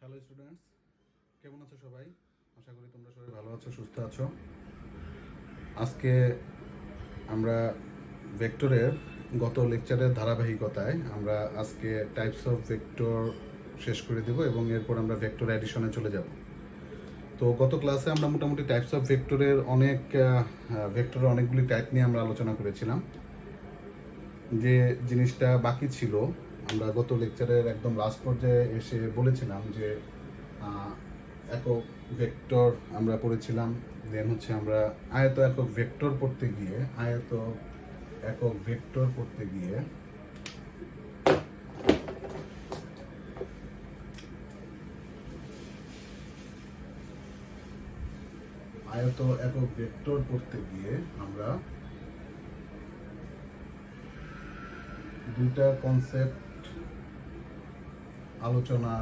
Hello students, কেমন আছো সবাই? আশা করি তোমরা সবাই ভালো আছো, সুস্থ আছো। আজকে আমরা ভেক্টরের গত লেকচারের ধারাবাহিকতায় আমরা আজকে টাইপস অফ ভেক্টর শেষ করে দেব এবং এরপর আমরা ভেক্টর অ্যাডিশনে চলে যাব। তো গত ক্লাসে আমরা মোটামুটি টাইপস অফ ভেক্টরের ভেক্টরের অনেকগুলি টাইপ নিয়ে আমরা আলোচনা করেছিলাম। যে জিনিসটা বাকি ছিল, আমরা গত লেকচারের একদম লাস্ট পর্যায়ে এসে বলেছিলাম যে একক ভেক্টর আমরা পড়েছিলাম। দেন হচ্ছে আমরা আয়ত একক ভেক্টর পড়তে গিয়ে আমরা দুইটা কনসেপ্ট আলোচনা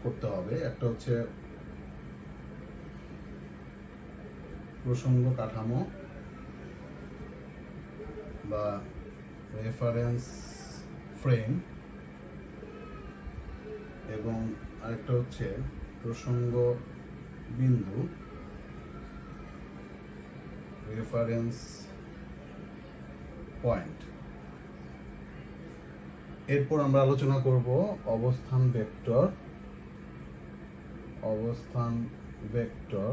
করতে হবে। একটা হচ্ছে প্রসঙ্গ কাঠামো বা রেফারেন্স ফ্রেম, এবং আরেকটা হচ্ছে প্রসঙ্গ বিন্দু, রেফারেন্স পয়েন্ট। এরপর আমরা আলোচনা করব অবস্থান ভেক্টর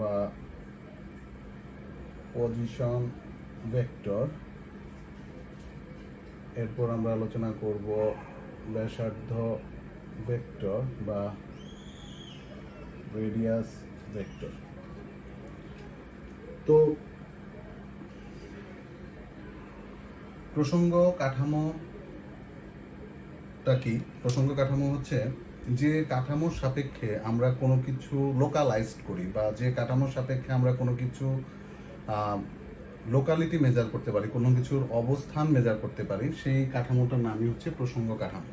বা পজিশন ভেক্টর। এরপর আমরা আলোচনা করব ব্যাসার্ধ ভেক্টর বা রেডিয়াস ভেক্টর। তো প্রসঙ্গ কাঠামোটা কি? প্রসঙ্গ কাঠামো হচ্ছে যে কাঠামোর সাপেক্ষে আমরা কোনো কিছু লোকালাইজড করি বা যে কাঠামোর সাপেক্ষে আমরা কোনো কিছু লোকালিটি মেজার করতে পারি, কোনো কিছুর অবস্থান মেজার করতে পারি, সেই কাঠামোটার নামই হচ্ছে প্রসঙ্গ কাঠামো।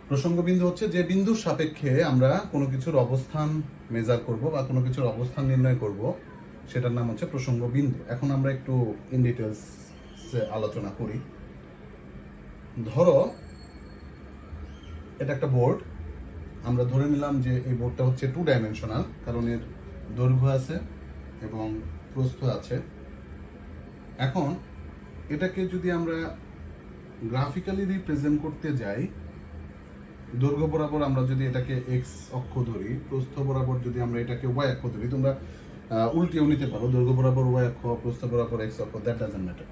প্রসঙ্গ বিন্দু হচ্ছে যে বিন্দুর সাপেক্ষে আমরা কোনো কিছুর অবস্থান মেজার করব বা কোনো কিছুর অবস্থান নির্ণয় করব, সেটার নাম হচ্ছে প্রসঙ্গ বিন্দু। এখন আমরা একটু ইন ডিটেলস আলোচনা করি। ধরো এটা একটা বোর্ড, আমরা ধরে নিলাম যে এই বোর্ডটা হচ্ছে 2 ডাইমেনশনাল, কারণ এর দৈর্ঘ্য আছে এবং প্রস্থ আছে। এখন এটাকে যদি আমরা গ্রাফিক্যালি রিপ্রেজেন্ট করতে যাই, দৈর্ঘ্য বরাবর আমরা যদি এটাকে এক্স অক্ষ ধরি, প্রস্থ বরাবর যদি আমরা এটাকে ওয়াই অক্ষ ধরি, তোমরা উল্টিয়েও নিতে পারো, দৈর্ঘ্য বরাবর ওয়াই অক্ষ, প্রস্থ বরাবর এক্স অক্ষ, দ্যাট ডাজন্ট ম্যাটার।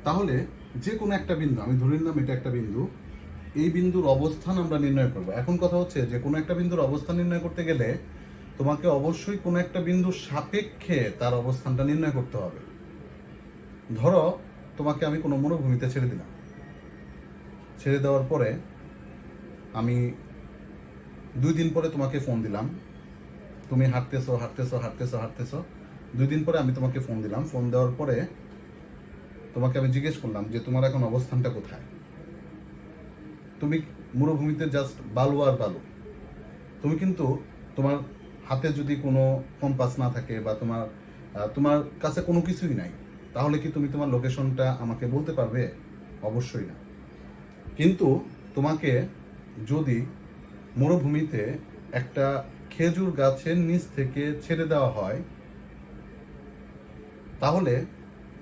তাহলে যে কোনো একটা বিন্দু, আমি ধরে নিলাম এটা একটা বিন্দু, এই বিন্দুর অবস্থান আমরা নির্ণয় করব। এখন কথা হচ্ছে যে কোনো একটা বিন্দুর অবস্থান নির্ণয় করতে গেলে তোমাকে অবশ্যই কোনো একটা বিন্দুর সাপেক্ষে তার অবস্থানটা নির্ণয় করতে হবে। ধরো তোমাকে আমি কোনো মরুভূমিতে ছেড়ে দিলাম, ছেড়ে দেওয়ার পরে আমি 2 দিন পরে তোমাকে ফোন দিলাম, তুমি হাঁটতেছো 2 দিন পরে আমি তোমাকে ফোন দিলাম। ফোন দেওয়ার পরে তোমাকে আমি জিজ্ঞেস করলাম যে তোমার এখন অবস্থানটা কোথায়। তুমি মরুভূমিতে জাস্ট বালু আর বালু। তুমি কিন্তু তোমার হাতে যদি কোনো কম্পাস না থাকে বা তোমার কাছে কোনো কিছুই নাই, তাহলে কি তুমি তোমার লোকেশনটা আমাকে বলতে পারবে? অবশ্যই না। কিন্তু তোমাকে যদি মরুভূমিতে একটা খেজুর গাছের নিচ থেকে ছেড়ে দেওয়া হয়, তাহলে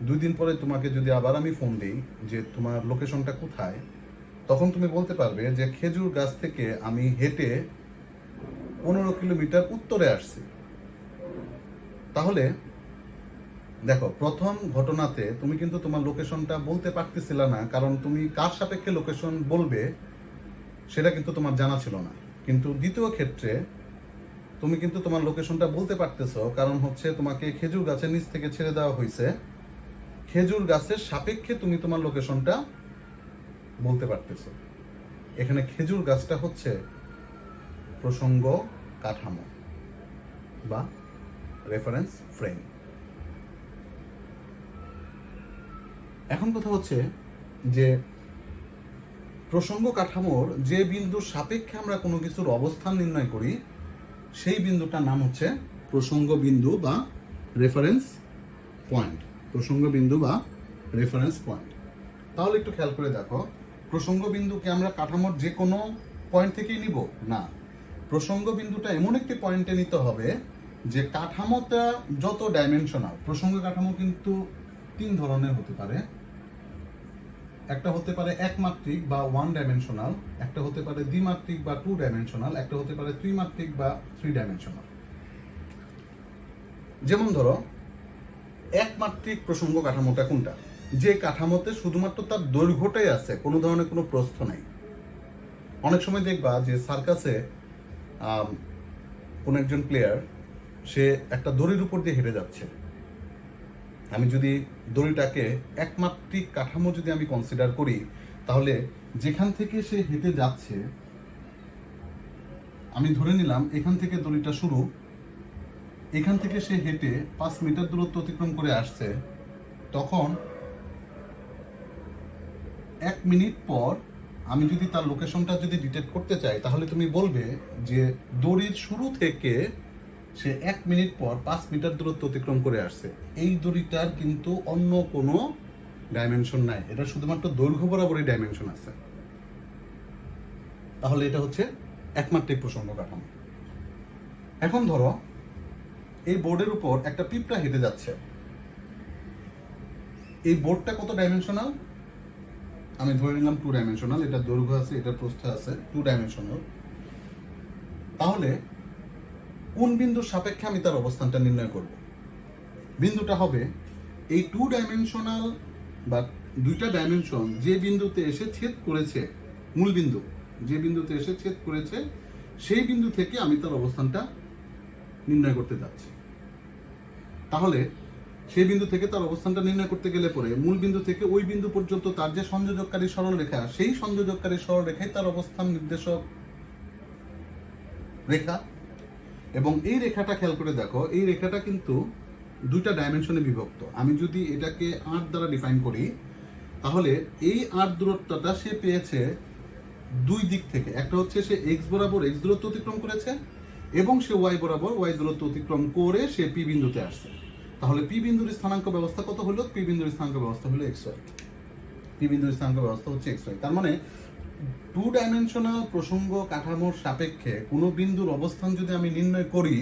2 দিন পরে তোমাকে যদি আবার আমি ফোন দিই যে তোমার লোকেশনটা কোথায়, তখন তুমি বলতে পারবে যে খেজুর গাছ থেকে আমি হেঁটে 15 কিলোমিটার উত্তরে আসছি। তাহলে দেখো, প্রথম ঘটনাতে তুমি কিন্তু তোমার লোকেশনটা বলতে পারতেছিল না, কারণ তুমি কার সাপেক্ষে লোকেশন বলবে সেটা কিন্তু তোমার জানা ছিল না। কিন্তু দ্বিতীয় ক্ষেত্রে তুমি কিন্তু তোমার লোকেশনটা বলতে পারতেছো, কারণ হচ্ছে তোমাকে খেজুর গাছের নিচ থেকে ছেড়ে দেওয়া হয়েছে, খেজুর গাছের সাপেক্ষে তুমি তোমার লোকেশনটা বলতে পারতেছো। এখানে খেজুর গাছটা হচ্ছে প্রসঙ্গ কাঠামো বা রেফারেন্স ফ্রেম। এখন কথা হচ্ছে যে প্রসঙ্গ কাঠামোর যে বিন্দুর সাপেক্ষে আমরা কোনো কিছুর অবস্থান নির্ণয় করি, সেই বিন্দুটার নাম হচ্ছে প্রসঙ্গ বিন্দু বা রেফারেন্স পয়েন্ট। প্রসঙ্গ বিন্দু বা রেফারেন্স পয়েন্ট। তাহলে একটু খেয়াল করে দেখো, প্রসঙ্গ বিন্দুকে আমরা কাঠামোর যে কোনো পয়েন্ট থেকেই নিব না, প্রসঙ্গ বিন্দুটা এমন একটি পয়েন্টে নিতে হবে যে কাঠামোটা যত ডাইমেনশনাল। প্রসঙ্গ কাঠামো কিন্তু 3 ধরনের হতে পারে। একটা হতে পারে একমাত্রিক বা 1 ডাইমেনশনাল, একটা হতে পারে দ্বিমাত্রিক বা 2 ডাইমেনশনাল, একটা হতে পারে ত্রিমাত্রিক বা 3 ডাইমেনশনাল। যেমন ধরো একমাত্রিক প্রসঙ্গ কাঠামোটা কোনটা? যে কাঠামোতে শুধুমাত্র তার দৈর্ঘ্যটাই আছে, কোনো ধরনের কোনো প্রস্থ নাই। অনেক সময় দেখবা যে সার্কাসে কোন একজন প্লেয়ার সে একটা দড়ির উপর দিয়ে হেঁটে যাচ্ছে। আমি যদি দড়িটাকে একমাত্রিক কাঠামো যদি আমি কনসিডার করি, তাহলে যেখান থেকে সে হেঁটে যাচ্ছে, আমি ধরে নিলাম এখান থেকে দড়িটা শুরু, এখান থেকে সে হেঁটে 5 মিটার দূরত্ব অতিক্রম করে আসছে, তখন 1 মিনিট পর আমি যদি তার লোকেশনটা যদি ডিটেক্ট করতে চাই, তাহলে তুমি বলবে যে দড়ির শুরু থেকে সে 1 মিনিট পর 5 মিটার দূরত্ব অতিক্রম করে আসছে। এই দড়িটার কিন্তু অন্য কোনো ডাইমেনশন নাই, এটা শুধুমাত্র দৈর্ঘ্য বরাবরই ডাইমেনশন আছে। তাহলে এটা হচ্ছে একমাত্রিক প্রসঙ্গ কাঠামো। এখন ধরো এই বোর্ডের উপর একটা পিঁপড়া হেঁটে যাচ্ছে। এই বোর্ডটা কত ডাইমেনশনাল? আমি ধরে নিলাম 2 ডাইমেনশনাল। এটা দৈর্ঘ্য আছে, এটা প্রস্থ আছে, 2 ডাইমেনশনাল। তাহলে কোন বিন্দুর সাপেক্ষে আমি তার অবস্থানটা নির্ণয় করব? বিন্দুটা হবে এই 2 ডাইমেনশনাল বা 2টা ডাইমেনশন যে বিন্দুতে এসে ছেদ করেছে, মূল বিন্দু যে বিন্দুতে এসে ছেদ করেছে, সেই বিন্দু থেকে আমি তার অবস্থানটা নির্ণয় করতে যাচ্ছি। তাহলে সেই বিন্দু থেকে তার অবস্থানটা নির্ণয় করতে গেলে পরে মূল বিন্দু থেকে ওই বিন্দু পর্যন্ত তার যে সংযোজককারী সরলরেখা, সেই সংযোজককারী সরলরেখায় তার অবস্থান নির্দেশক রেখা। এবং এই রেখাটা খেয়াল করে দেখো, এই রেখাটা কিন্তু 2টা ডাইমেনশনে বিভক্ত। আমি যদি এটাকে 8 দ্বারা ডিফাইন করি, তাহলে এই 8 দূরত্বটা সে পেয়েছে 2 দিক থেকে। একটা হচ্ছে সে x বরাবর x দূরত্ব অতিক্রম করেছে, এবং সে y বরাবর y দূরত্ব অতিক্রম করে সে p বিন্দুতে আসছে। তাহলে p বিন্দুর স্থানাঙ্ক ব্যবস্থা কত হলো? p বিন্দুর স্থানাঙ্ক ব্যবস্থা হলো xy। p বিন্দুর স্থানাঙ্ক ব্যবস্থা হচ্ছে xy। তার মানে 2 ডাইমেনশনাল প্রসঙ্গ কাঠামোর সাপেক্ষে কোনো বিন্দুর অবস্থান যদি আমি নির্ণয় করি,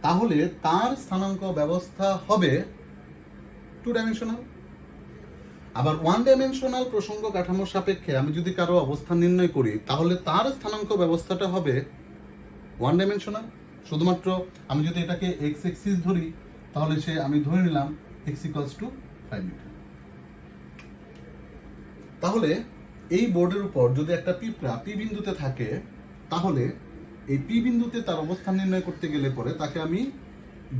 তাহলে তার স্থানাঙ্ক ব্যবস্থা হবে 2 ডাইমেনশনাল। আবার 1 ডাইমেনশনাল প্রসঙ্গ কাঠামোর সাপেক্ষে আমি যদি কারো অবস্থান নির্ণয় করি, তাহলে তার স্থানাঙ্ক ব্যবস্থাটা হবে 1 ডাইমেনশনাল। শুধুমাত্র আমি যদি এটাকে x অ্যাক্সিস ধরি, তাহলে আমি ধরে নিলাম x = 5 মিটার। তাহলে এই বোর্ডের উপর যদি একটা পিঁপড়া পি বিন্দুতে থাকে, তাহলে এই পি বিন্দুতে তার অবস্থান নির্ণয় করতে গেলে পরে তাকে আমি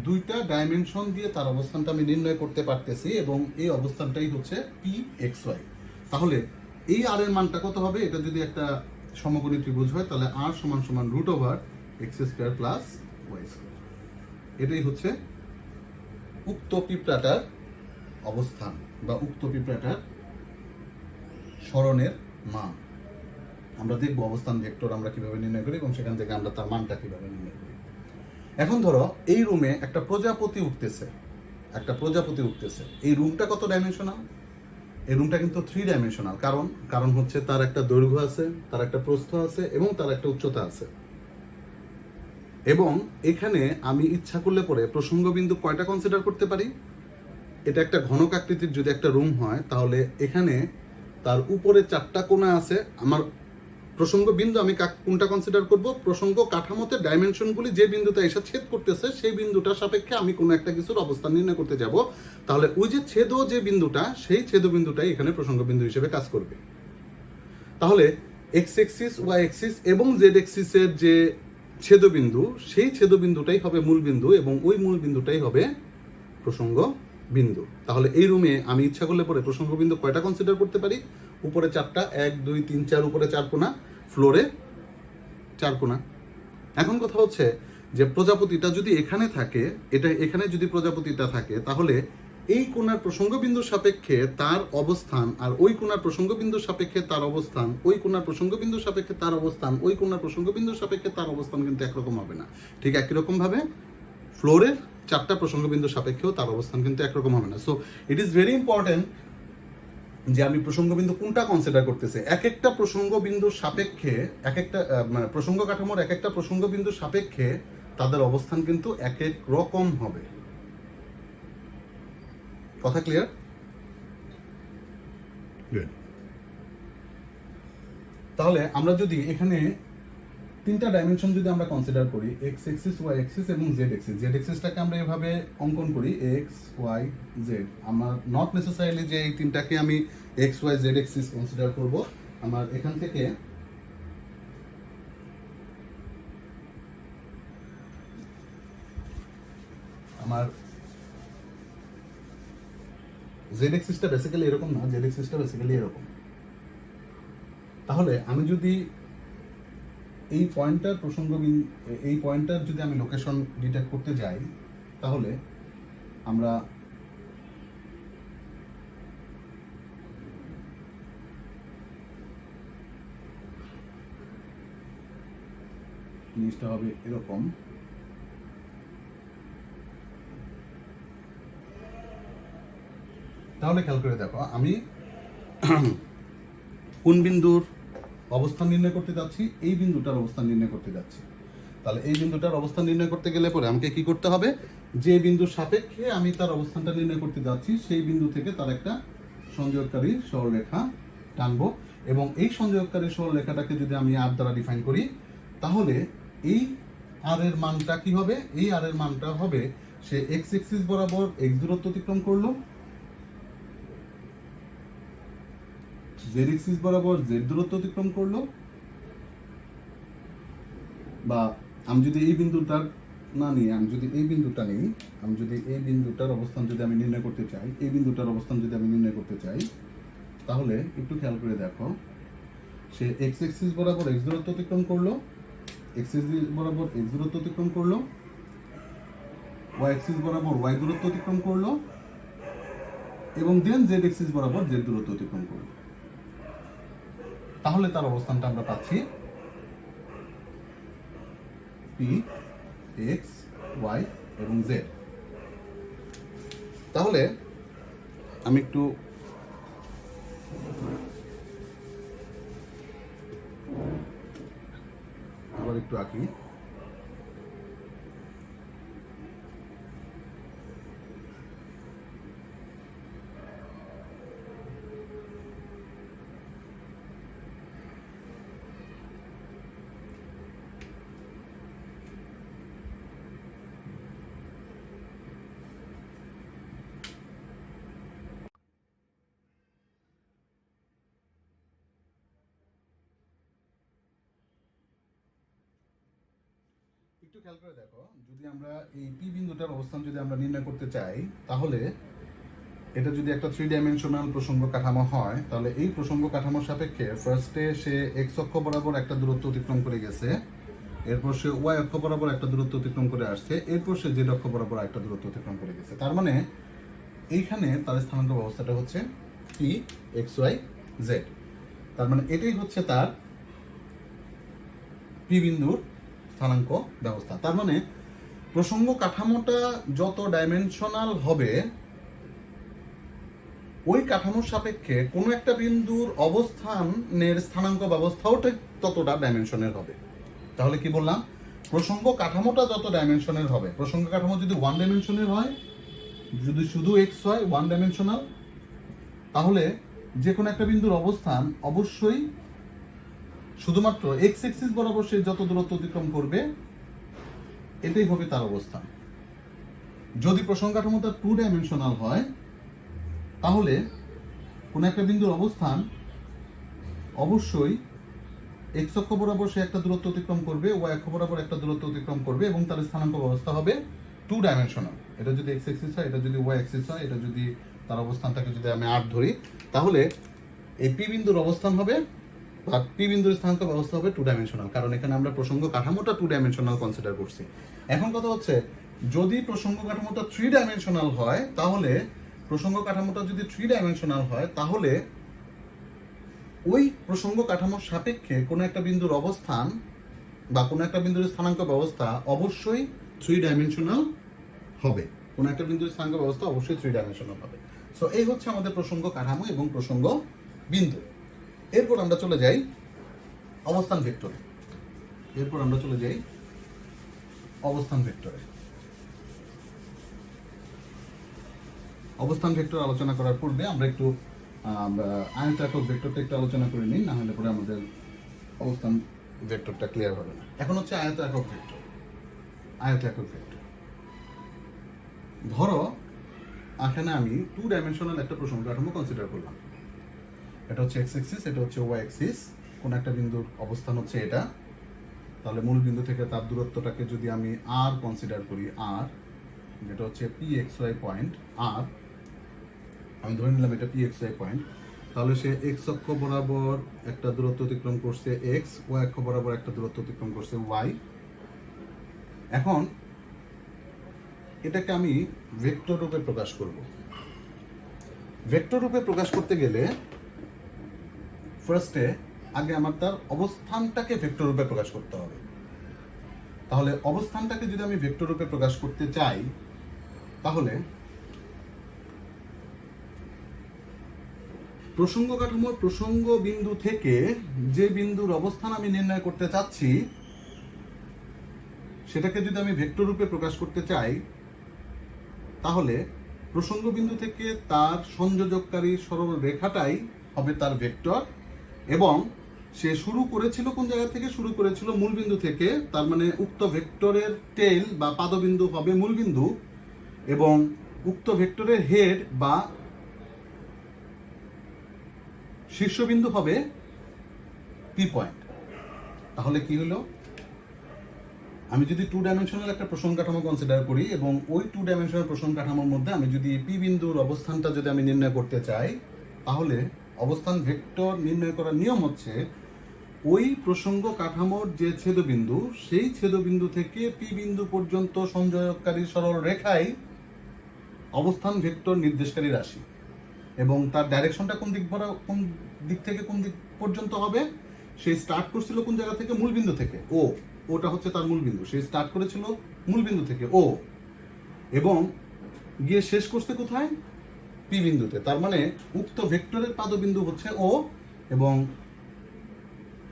2টা ডাইমেনশন দিয়ে তার অবস্থানটা আমি নির্ণয় করতে পারতেছি, এবং এই অবস্থানটাই হচ্ছে pxy। তাহলে এই r এর মানটা কত হবে? এটা যদি একটা সমকোণী ত্রিভুজ হয়, তাহলে r = √x² + y²। এটাই হচ্ছে উক্ত পিঁপড়াটার অবস্থান বা উক্ত পিঁপড়াটার সরণের মান। আমরা দেখব অবস্থান ভেক্টর আমরা কিভাবে নির্ণয় করি, এবং সেখান থেকে আমরা তার মানটা কিভাবে নির্ণয় করি। এখন ধরো এই রুমে একটা প্রজাপতি উঠতেছে, এই রুমটা কত ডাইমেনশনাল? এই রুমটা কিন্তু 3 ডাইমেনশনাল। কারণ হচ্ছে তার একটা দৈর্ঘ্য আছে, তার একটা প্রস্থ আছে, এবং তার একটা উচ্চতা আছে। এবং এখানে আমি ইচ্ছা করলে পরে প্রসঙ্গ বিন্দু কয়টা কনসিডার করতে পারি? এটা একটা ঘনক আকৃতির যদি একটা রুম হয়, তাহলে এখানে তার উপরে 4টা কোণা আছে। আমার প্রসঙ্গ বিন্দু আমি কোনটা কনসিডার করব? প্রসঙ্গ কাঠামোতে ডাইমেনশনগুলি যে বিন্দুতে এসে ছেদ করতেছে, সেই বিন্দুটার সাপেক্ষে আমি কোনো একটা কিছুর অবস্থান নির্ণয় করতে যাব। তাহলে ওই যে ছেদ যে বিন্দুটা, সেই ছেদ বিন্দুটাই এখানে প্রসঙ্গ বিন্দু হিসেবে কাজ করবে। তাহলে এক্স অ্যাক্সিস, ওয়াই অ্যাক্সিস এবং জেড অ্যাক্সিসের যে ছেদবিন্দু, সেই ছেদবিন্দুটাই হবে মূল বিন্দু, এবং ওই মূল বিন্দুটাই হবে প্রসঙ্গ বিন্দু। তাহলে এই রুমে আমি ইচ্ছা করলে পরে প্রসঙ্গ বিন্দু কয়টা কনসিডার করতে পারি? উপরে 4টা, 1 2 3 4, উপরে 4 কোণা, ফ্লোরে 4 কোণা। এখন কথা হচ্ছে যে প্রজাপতিটা যদি এখানে থাকে, এখানে যদি প্রজাপতিটা থাকে, তাহলে এই কোণার প্রসঙ্গ বিন্দুর সাপেক্ষে তার অবস্থান, আর ওই কোণার প্রসঙ্গ বিন্দুর সাপেক্ষে তার অবস্থান, ওই কোণার প্রসঙ্গ বিন্দুর সাপেক্ষে তার অবস্থান, ওই কোণার প্রসঙ্গ বিন্দুর সাপেক্ষে তার অবস্থান কিন্তু একরকম হবে না। ঠিক একই রকম ভাবে ফ্লোরের 4টা প্রসঙ্গ বিন্দুর সাপেক্ষেও তার অবস্থান কিন্তু একরকম হবে না। So it is very important যে আমি প্রসঙ্গ বিন্দু কোনটা কনসিডার করতেছি। এক একটা প্রসঙ্গ বিন্দুর সাপেক্ষে এক একটা মানে প্রসঙ্গ কাঠামোর এক একটা প্রসঙ্গ বিন্দুর সাপেক্ষে তাদের অবস্থান কিন্তু এক এক রকম হবে। কথা ক্লিয়ার? তাহলে আমরা যদি এখানে তিনটা ডাইমেনশন যদি আমরা কনসিডার করি, এক্স এক্সিস, ওয়াই এক্সিস এবং জেড এক্সিস। জেড এক্সিসটাকে আমরা এভাবে অঙ্কন করি এক্স ওয়াই জেড। আমার নট নেসেসারিলি যে এই তিনটাকে আমি X Y Z axis consider করব। আমার এখান থেকে আমার জেড এক্সিসটা বেসিক্যালি এরকম না, জেড এক্সিসটা বেসিক্যালি এরকম। তাহলে আমি যদি এই পয়েন্টটার প্রসঙ্গ এই পয়েন্টটার যদি আমি লোকেশন ডিটেক্ট করতে যাই, তাহলে আমরা জিনিসটা হবে এরকম। তাহলে খেয়াল করে দেখো, আমি কোন বিন্দুর অবস্থান নির্ণয় করতে যাচ্ছি, এই বিন্দুটার অবস্থান নির্ণয় করতে যাচ্ছি। তাহলে এই বিন্দুটার অবস্থান নির্ণয় করতে গেলে পরে আমাকে কি করতে হবে, যে বিন্দুর সাপেক্ষে আমি তার অবস্থানটা নির্ণয় করতে যাচ্ছি সেই বিন্দু থেকে তার একটা সংযোগকারী সরলরেখা টানবো, এবং এই সংযোগকারী সরলরেখাটাকে যদি আমি আর দ্বারা ডিফাইন করি, তাহলে এই আর এর মানটা কি হবে, এই আর এর মানটা হবে সে এক্স এক্সিস বরাবর এক্স দূরত্ব অতিক্রম করলো, জেড এক্সিস বরাবর জেড দূরত্ব অতিক্রম করলো, বা আমি যদি এই বিন্দুটার না নিয়ে আমি যদি এই বিন্দুটা নিই, আমি যদি এই বিন্দুটার অবস্থান যদি আমি নির্ণয় করতে চাই, এই বিন্দুটার অবস্থান যদি আমি নির্ণয় করতে চাই, তাহলে একটু খেয়াল করে দেখো, সে এক্স এক্সিস বরাবর এক্স দূরত্ব অতিক্রম করলো, এক্স এক্সিস বরাবর এক্স দূরত্ব অতিক্রম করলো, ওয়াই এক্সিস বরাবর ওয়াই দূরত্ব অতিক্রম করলো, এবং দেন জেড এক্সিস বরাবর জেড দূরত্ব অতিক্রম করলো। তাহলে তার অবস্থানটা আমরা পাচ্ছি পি এক্স ওয়াই এবং জেড। তাহলে আমি একটু আবার একটু আঁকি। একটু খেয়াল করে দেখো, যদি আমরা এই পি বিন্দুটার অবস্থান যদি আমরা নির্ণয় করতে চাই, তাহলে এটা যদি একটা 3 ডাইমেনশনাল প্রসঙ্গ কাঠামো হয়, তাহলে এই প্রসঙ্গ কাঠামোর সাপেক্ষে ফার্স্টে সে এক্স অক্ষ বরাবর একটা দূরত্ব অতিক্রম করে গেছে, এরপর সে ওয়াই অক্ষ বরাবর একটা দূরত্ব অতিক্রম করে আসছে, এরপর সে জেড অক্ষ বরাবর একটা দূরত্ব অতিক্রম করে গেছে। তার মানে এইখানে তার স্থানাঙ্ক ব্যবস্থাটা হচ্ছে পি এক্স ওয়াই জেড। তার মানে এটাই হচ্ছে তার পি বিন্দুর স্থানাঙ্ক ব্যবস্থা। তার মানে প্রসঙ্গ কাঠামোটা যত ডাইমেনশনাল হবে, ওই কাঠামোর সাপেক্ষে কোনো একটা বিন্দুর অবস্থানের স্থানাঙ্ক ব্যবস্থাও ঠিক ততটা ডাইমেনশনের হবে। তাহলে কি বললাম, প্রসঙ্গ কাঠামোটা যত ডাইমেনশনের হবে, প্রসঙ্গ কাঠামো যদি 1 ডাইমেনশনের হয়, যদি শুধু এক্স হয় 1 ডাইমেনশনাল, তাহলে যে কোনো একটা বিন্দুর অবস্থান অবশ্যই শুধুমাত্র এক্স এক্সিস বরাবর সে যত দূরত্ব অতিক্রম করবে এটাই হবে তার অবস্থান। যদি প্রসঙ্গ কাঠামোটা 2 ডাইমেনশনাল হয়, তাহলে কোন একটা বিন্দুর অবস্থান অবশ্যই এক্স অক্ষ বরাবর সে একটা দূরত্ব অতিক্রম করবে, ওয়াই অক্ষ বরাবর একটা দূরত্ব অতিক্রম করবে, এবং তার স্থানাঙ্ক ব্যবস্থা হবে 2 ডাইমেনশনাল। এটা যদি এক্স এক্সিস হয়, এটা যদি ওয়াই এক্সিস হয়, এটা যদি তার অবস্থানটাকে যদি আমি 8 ধরি, তাহলে এই পি বিন্দুর অবস্থান হবে বা পি বিন্দুর স্থানাঙ্ক ব্যবস্থা হবে 2 ডাইমেনশনাল, কারণ এখানে আমরা প্রসঙ্গ কাঠামোটা 2 ডাইমেনশনাল কনসিডার করছি। এখন কথা হচ্ছে, যদি প্রসঙ্গ কাঠামোটা 3 ডাইমেনশনাল হয়, তাহলে প্রসঙ্গ কাঠামোটা যদি 3 ডাইমেনশনাল হয়, তাহলে ওই প্রসঙ্গ কাঠামোর সাপেক্ষে কোনো একটা বিন্দুর অবস্থান বা কোনো একটা বিন্দুর স্থানাঙ্ক ব্যবস্থা অবশ্যই 3 ডাইমেনশনাল হবে। কোনো একটা বিন্দুর স্থানাঙ্ক ব্যবস্থা অবশ্যই 3 ডাইমেনশনাল হবে। সো এই হচ্ছে আমাদের প্রসঙ্গ কাঠামো এবং প্রসঙ্গ বিন্দু। এরপর আমরা চলে যাই অবস্থান ভেক্টরে। অবস্থান ভেক্টর আলোচনা করার পূর্বে আমরা একটু আয়তাকার ভেক্টরটা একটু আলোচনা করে নিই, না হলে পরে আমাদের অবস্থান ভেক্টরটা ক্লিয়ার হবে না। এখন হচ্ছে আয়তাকার ভেক্টর। ধরো এখানে আমি 2 ডাইমেনশনাল একটা প্রসঙ্গ কাঠামো কনসিডার করলাম। এটা হচ্ছে এক্স অ্যাক্সিস, এটা হচ্ছে ওয়াই অ্যাক্সিস। কোন একটা বিন্দুর অবস্থান হচ্ছে এটা। তাহলে মূল বিন্দু থেকে তার দূরত্বটাকে যদি আমি আর কনসিডার করি, আর যেটা হচ্ছে পি এক্স ওয়াই পয়েন্ট, আর আমি ধরে নিলাম এটা পি এক্স ওয়াই পয়েন্ট, তাহলে সে এক্স অক্ষ বরাবর একটা দূরত্ব অতিক্রম করছে এক্স, ওয়াই অক্ষ বরাবর একটা দূরত্ব অতিক্রম করছে ওয়াই। এখন এটাকে আমি ভেক্টর রূপে প্রকাশ করব। ভেক্টর রূপে প্রকাশ করতে গেলে ফার্স্টে আগে আমার তার অবস্থানটাকে ভেক্টর রূপে প্রকাশ করতে হবে। তাহলে অবস্থানটাকে যদি আমি ভেক্টর রূপে প্রকাশ করতে চাই, তাহলে প্রসঙ্গ কাঠামোর প্রসঙ্গ বিন্দু থেকে যে বিন্দুর অবস্থান আমি নির্ণয় করতে চাচ্ছি সেটাকে যদি আমি ভেক্টর রূপে প্রকাশ করতে চাই, তাহলে প্রসঙ্গ বিন্দু থেকে তার সংযোজককারী সরল রেখাটাই হবে তার ভেক্টর। এবং সে শুরু করেছিল কোন জায়গা থেকে? শুরু করেছিল মূল বিন্দু থেকে। তার মানে উক্ত ভেক্টরের টেইল বা পাদবিন্দু হবে মূল বিন্দু, এবং উক্ত ভেক্টরের হেড বা শীর্ষবিন্দু হবে পি পয়েন্ট। তাহলে কি হলো? আমি যদি 2 ডাইমেনশনাল একটা প্রসঙ্গ কাঠামো কনসিডার করি এবং ওই 2 ডাইমেনশনাল প্রসঙ্গ কাঠামোর মধ্যে আমি যদি পি বিন্দুর অবস্থানটা যদি আমি নির্ণয় করতে চাই, তাহলে অবস্থান ভেক্টর নির্ণয় করার নিয়ম হচ্ছে ওই প্রসঙ্গ কাঠামোর যে ছেদবিন্দু, সেই ছেদবিন্দু থেকে পি বিন্দু পর্যন্ত সংযোগকারী সরল রেখাই অবস্থান ভেক্টর নির্দেশকারী রাশি। এবং তার ডাইরেকশনটা কোন দিক থেকে কোন দিক পর্যন্ত হবে? সে স্টার্ট করছিল কোন জায়গা থেকে? মূল বিন্দু থেকে। ওটা হচ্ছে তার মূল বিন্দু। সে স্টার্ট করেছিল মূল বিন্দু থেকে ও, এবং গিয়ে শেষ করছে কোথায়? পি বিন্দুতে। তার মানে উক্ত ভেক্টরের পাদবিন্দু হচ্ছে ও, এবং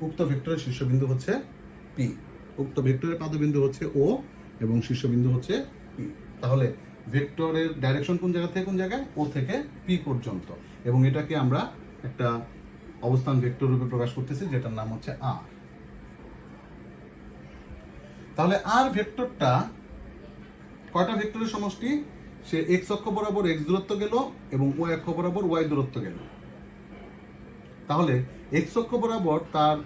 উক্ত ভেক্টরের শীর্ষবিন্দু হচ্ছে পি। উক্ত ভেক্টরের পাদবিন্দু হচ্ছে ও এবং শীর্ষবিন্দু হচ্ছে পি। তাহলে ভেক্টরের ডাইরেকশন কোন জায়গা থেকে কোন জায়গায়? ও থেকে পি পর্যন্ত। এবং এটাকে আমরা একটা অবস্থান ভেক্টর রূপে প্রকাশ করতেছি, যেটার নাম হচ্ছে আর। তাহলে আর ভেক্টরটা কয়টা ভেক্টরের সমষ্টি? সে এক্স অক্ষ বরাবর এক্স দূরত্ব গেল এবং ওয়াই অক্ষ বরাবর ওয়াই দূরত্ব গেল। তাহলে এক্স অক্ষ বরাবর তার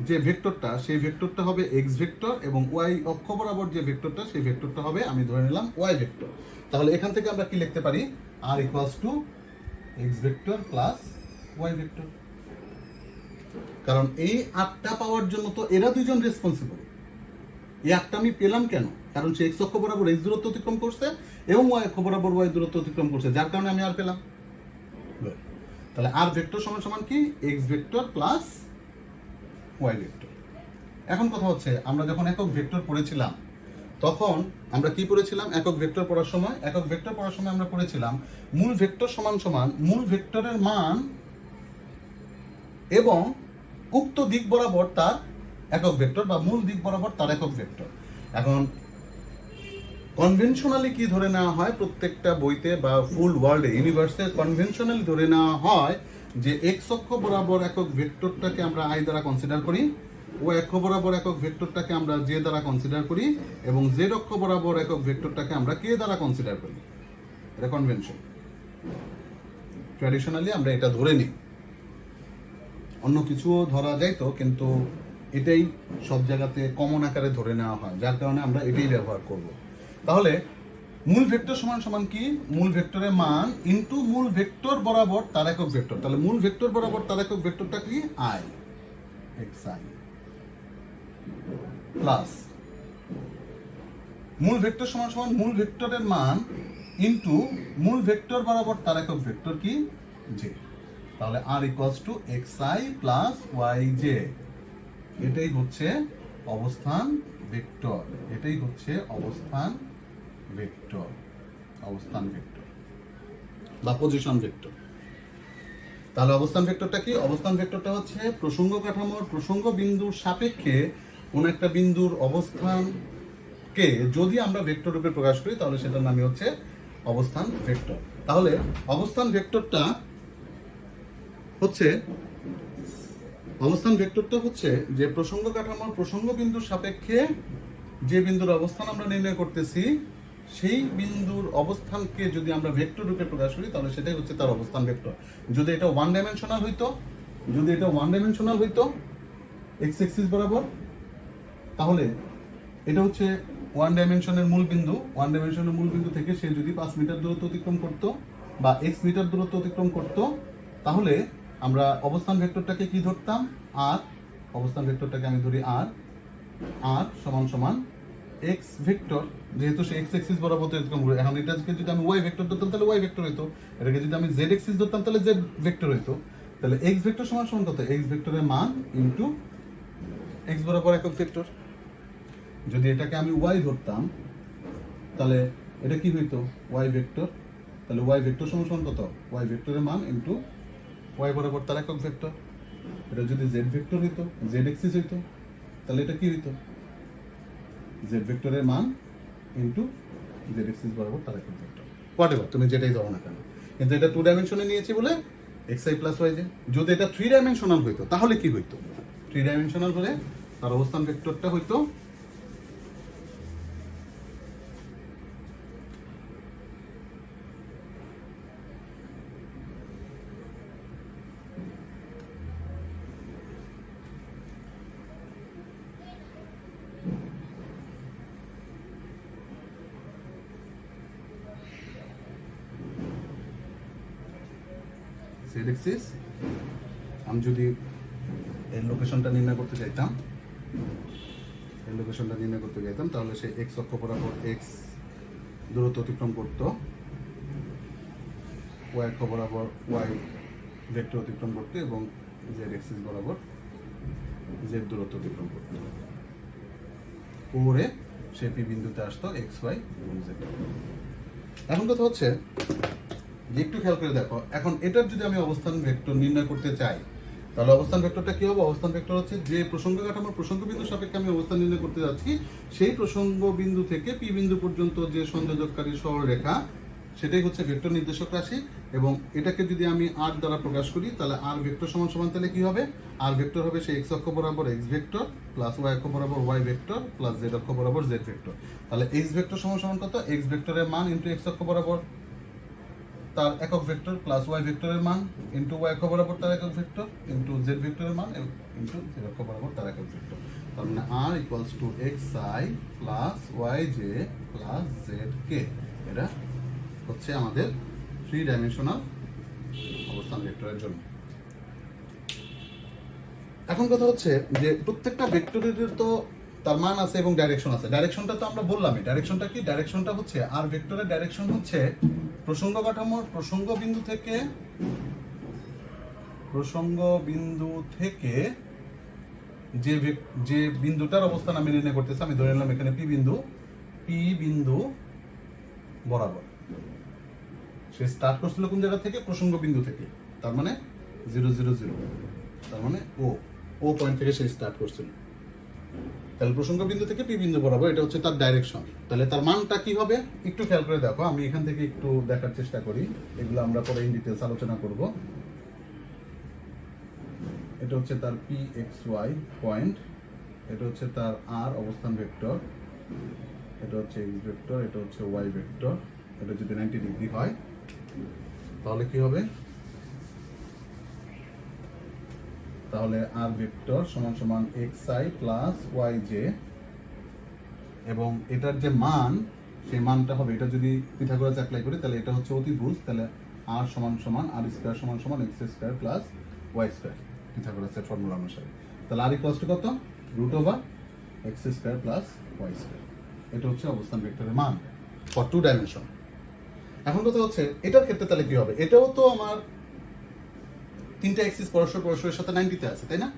যে ভেক্টরটা, সেই ভেক্টরটা হবে এক্স ভেক্টর, এবং ওয়াই অক্ষ বরাবর যে ভেক্টরটা, সেই ভেক্টরটা হবে, আমি ধরে নিলাম, ওয়াই ভেক্টর। তাহলে এখান থেকে আমরা কি লিখতে পারি? R equals to x vector plus Y vector. কারণ এই আটটা পাওয়ার জন্য তো এরা দুইজন রেসপন্সিবল। এই আটটা আমি পেলাম কেন? কারণ সে এক্স অক্ষ বরাবর এক্স দূরত্ব অতিক্রম করছে এবং ওয়াই অক্ষ বরাবর ওয়াই দূরত্ব অতিক্রম করছে, যার কারণে আমি আর পেলাম। তাহলে আর ভেক্টর সমান সমান কি? X vector plus Y vector. এখন কথা হচ্ছে, আমরা যখন একক ভেক্টর পড়েছিলাম তখন আমরা কি পড়েছিলাম? একক ভেক্টর পড়ার সময় আমরা পড়েছিলাম মূল ভেক্টর সমান সমান মূল ভেক্টরের মান এবং উক্ত দিক বরাবর তার একক ভেক্টর, বা মূল দিক বরাবর তার একক ভেক্টর। এখন কনভেনশনালি কি ধরে নেওয়া হয় প্রত্যেকটা বইতে বা ফুল ওয়ার্ল্ডে, ইউনিভার্সে কনভেনশনালি ধরে নেওয়া হয় যে এক্স অক্ষ বরাবর একক ভেক্টরটাকে আমরা আই দ্বারা কনসিডার করি, ও অক্ষ বরাবর একক ভেক্টরটাকে আমরা জে দ্বারা কনসিডার করি, এবং জেড অক্ষ বরাবর একক ভেক্টরটাকে আমরা কে দ্বারা কনসিডার করি। এটা কনভেনশন। ট্র্যাডিশনালি আমরা এটা ধরে নিই। অন্য কিছুও ধরা যাইতো, কিন্তু এটাই সব জায়গাতে কমন আকারে ধরে নেওয়া হয়, যার কারণে আমরা এটাই ব্যবহার করব। তাহলে মূল ভেক্টর সমান সমান কি? মূল ভেক্টরের মান ইনটু মূল ভেক্টর বরাবর তার একক ভেক্টর। তাহলে মূল ভেক্টর বরাবর তার একক ভেক্টরটা কি? আই, এক্স আই, প্লাস মূল ভেক্টর সমান সমান মূল ভেক্টরের মান ইনটু মূল ভেক্টর বরাবর তার একক ভেক্টর কি? জে। তাহলে r equals to x i plus y j. এটাই হচ্ছে অবস্থান ভেক্টর। অবস্থান ভেক্টর। বা পজিশন ভেক্টর। তাহলে অবস্থান ভেক্টরটা কি? অবস্থান ভেক্টরটা হচ্ছে প্রসঙ্গ কাঠামোর প্রসঙ্গ বিন্দুর সাপেক্ষে কোন একটা বিন্দুর অবস্থানকে যদি আমরা ভেক্টর রূপে প্রকাশ করি তাহলে সেটার নামই হচ্ছে অবস্থান ভেক্টর। তাহলে অবস্থান ভেক্টরটা হচ্ছে যে প্রসঙ্গ কাঠামোর প্রসঙ্গ বিন্দুর সাপেক্ষে যে বিন্দুর অবস্থান আমরা নির্ণয় করতেছি সেই বিন্দুর অবস্থানকে যদি আমরা ভেক্টর রূপে প্রকাশ করি তাহলে সেটাই হচ্ছে তার অবস্থান ভেক্টর। যদি এটা ওয়ান ডাইমেনশনাল হইতো এক্স অ্যাক্সিস বরাবর, তাহলে এটা হচ্ছে ওয়ান ডাইমেনশনের মূল বিন্দু থেকে সে যদি 5 মিটার দূরত্ব অতিক্রম করত বা x মিটার দূরত্ব অতিক্রম করত, তাহলে আমরা অবস্থান ভেক্টরটাকে কি ধরতাম? আর অবস্থান ভেক্টরটাকে আমি ধরি আর সমান সমান x ভেক্টর, যেহেতু সে x অ্যাক্সিস বরাবর অতিক্রম করে। এখন এটাকে যদি আমি y ভেক্টর ধরতাম তাহলে y ভেক্টর হইতো, এটাকে যদি আমি z অ্যাক্সিস ধরতাম তাহলে z ভেক্টর হইতো। তাহলে x ভেক্টর সমান সমান কত? x ভেক্টরের মান ইনটু x বরাবর একক ভেক্টর। যদি এটাকে আমি y ধরতাম তাহলে এটা কি হইতো? y vector. তাহলে y ভেক্টর সমান সমান কত? y ভেক্টরের মান ইনটু y বরাবর তার একক ভেক্টর। এটা যদি z ভেক্টর হইতো, z অ্যাক্সিস হইতো, তাহলে এটা কি হইতো? z ভেক্টরের মান ইনটু z অ্যাক্সিস বরাবর তার একক ভেক্টর। হোয়াটএভার তুমি যেটাই দাও না কেন, কিন্তু এটা 2 ডাইমেনশনে নিয়েছি বলে xi প্লাস yj। যদি এটা 3 ডাইমেনশনাল হইতো তাহলে কি হইতো? 3 ডাইমেনশনাল হলে তার অবস্থান ভেক্টরটা হইতো z অ্যাক্সিস। আমি যদি এর লোকেশনটা নির্ণয় করতে চাইতাম তাহলে সে x অক্ষ বরাবর x দূরত্ব অতিক্রম করত, y অক্ষ বরাবর y ভেক্টর অতিক্রম করত এবং z অ্যাক্সিস বরাবর z দূরত্ব অতিক্রম করত। পরে সে পি বিন্দুতে আসতো x y এবং z। এখন কথা হচ্ছে যে একটু খেয়াল করে দেখো, এখন এটার যদি আমি অবস্থান ভেক্টর নির্ণয় করতে চাই তাহলে অবস্থান ভেক্টরটা কি হবে? অবস্থান ভেক্টর হচ্ছে যে প্রসঙ্গ কাঠামোর প্রসঙ্গ বিন্দুর সাপেক্ষে আমি অবস্থান নির্ণয় করতে যাচ্ছি সেই প্রসঙ্গ বিন্দু থেকে পি বিন্দু পর্যন্ত যে সংযোজককারী সরলরেখা সেটাই হচ্ছে ভেক্টর নির্দেশক রাশি। এবং এটাকে যদি আমি আর দ্বারা প্রকাশ করি তাহলে আর ভেক্টর সমান সমান তাহলে কি হবে? আর ভেক্টর হবে সেই x অক্ষ বরাবর x ভেক্টর প্লাস y অক্ষ বরাবর y ভেক্টর প্লাস z অক্ষ বরাবর z ভেক্টর। তাহলে x ভেক্টর সমান সমান কত? x ভেক্টরের মান ইনটু x অক্ষ বরাবর তার একক ভেক্টর প্লাস y ভেক্টরের মান ইনটু y অক্ষ বরাবর তার একক ভেক্টর ইনটু z ভেক্টরের মান ইনটু z অক্ষ বরাবর তার একক ভেক্টর। তার মানে r equals two xi plus yj plus zk। এটা হচ্ছে আমাদের 3 ডাইমেনশনাল অবস্থান ভেক্টরের জন্য। এখন কথা হচ্ছে যে প্রত্যেকটা ভেক্টরের তো তার মান আছে এবং ডাইরেকশন আছে। ডাইরেকশনটা তো আমরা বললামই। ডাইরেকশনটা কি? ডাইরেকশনটা হচ্ছে আর ভেক্টরের ডাইরেকশন হচ্ছে প্রসঙ্গ কাঠামোর প্রসঙ্গ বিন্দু থেকে যে বিন্দুটার অবস্থান আমি নির্ণয় করতেছি, আমি ধরে নিলাম এখানে পি বিন্দু বরাবর সে স্টার্ট করছিল কোন জায়গা থেকে? প্রসঙ্গ বিন্দু থেকে। তার মানে 0 0 0, তার মানে ও পয়েন্ট থেকে সে স্টার্ট করছিল। তাহলে প্রসঙ্গ বিন্দু থেকে পি বিন্দু বরাবর এটা হচ্ছে তার ডাইরেকশন। তাহলে তার মানটা কি হবে একটু খেয়াল করে দেখো। আমি এখান থেকে একটু দেখার চেষ্টা করি, এগুলো আমরা পরে ইন ডিটেইলস আলোচনা করব। এটা হচ্ছে তার পি এক্স ওয়াই পয়েন্ট, এটা হচ্ছে তার আর অবস্থান ভেক্টর, এটা হচ্ছে এক্স ভেক্টর, এটা হচ্ছে ওয়াই ভেক্টর। এটা যদি 90 ডিগ্রি হয় তাহলে কি হবে? তাহলে আর ভেক্টর সমান সমান xi প্লাস yj এবং এটার যে মান সেই মানটা হবে, এটা যদি পিথাগোরাস অ্যাপ্লাই করি তাহলে এটা হচ্ছে অতিভুজ। তাহলে r সমান সমান r স্কয়ার সমান সমান x square plus y square পিথাগোরাসের ফর্মুলা অনুসারে। তাহলে r ইকুয়ালস টু কত? Root over x square plus y square. এটা হচ্ছে অবস্থান ভেক্টরের মান ফর 2 ডাইমেনশন। এখন কথা হচ্ছে এটার ক্ষেত্রে তাহলে কি হবে? এটাও তো আমার তিনটা অ্যাক্সিস পরস্পরের সাথে 90 তে আছে, তাই না?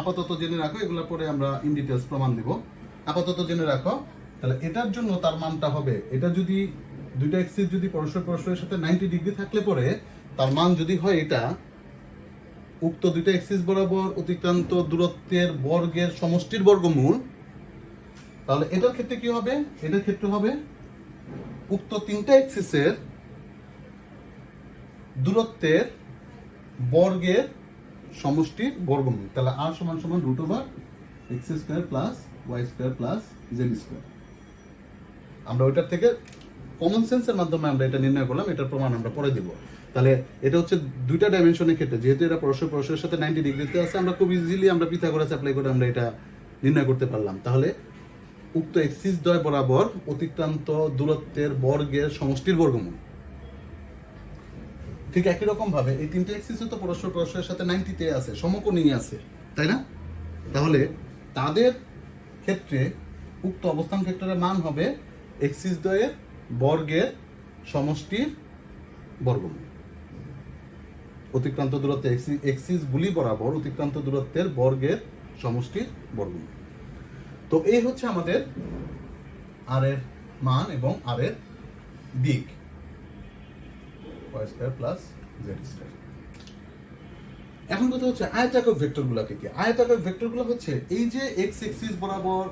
আপাতত জেনে রাখো, এগুলো পরে আমরা ইন ডিটেইলস প্রমাণ দিব। আপাতত জেনে রাখো। তাহলে এটার জন্য তার মানটা হবে, এটা যদি দুইটা এক্সিস যদি পরস্পরের সাথে 90 ডিগ্রি থাকলে পরে তার মান যদি হয় এটা, উক্ত দুইটা এক্সিস বরাবর অতিক্রান্ত দূরত্বের বর্গের সমষ্টির বর্গমূল, তাহলে এটার ক্ষেত্রে কি হবে? এটার ক্ষেত্রে হবে উক্ত তিনটা এক্সিসের দূরত্বের বর্গের সমষ্টির বর্গমূল। তাহলে r সমান সমান √x square plus y square plus z square. আমরা ওইটার থেকে কমন সেন্সের মাধ্যমে আমরা এটা নির্ণয় করলাম, এটার প্রমাণ আমরা পরে দিব। তাহলে এটা হচ্ছে দুইটা ডাইমেনশনের ক্ষেত্রে, যেহেতু এটা পরস্পরের সাথে 90 ডিগ্রিতে আছে, আমরা খুব ইজিলি আমরা পিথাগোরাস অ্যাপ্লাই করে আমরা এটা নির্ণয় করতে পারলাম। তাহলে উক্ত এক্সিস দ্বয় বরাবর অতিক্রান্ত দূরত্বের বর্গের সমষ্টির বর্গমূল। ঠিক একই রকম ভাবে এই তিনটে এক্সিসও তো পরস্পরের সাথে 90 তে আছে, সমকোণী আছে, তাই না? তাহলে তাদের ক্ষেত্রে উক্ত অবস্থান ভেক্টরের মান হবে এক্সিস দ্বয়ের বর্গের সমষ্টির বর্গমূল। অতিক্রান্ত দূরত্ব এক্সিস গুলি বরাবর অতিক্রান্ত দূরত্বের বর্গের সমষ্টির বর্গমূল। তো এই হচ্ছে আমাদের আর এর মান এবং আর এর দিক, y square plus z square. এখন কথা হচ্ছে আয়তাকার ভেক্টরগুলোকে কি? আয়তাকার ভেক্টরগুলো হচ্ছে এই যে x এক্সিস বরাবর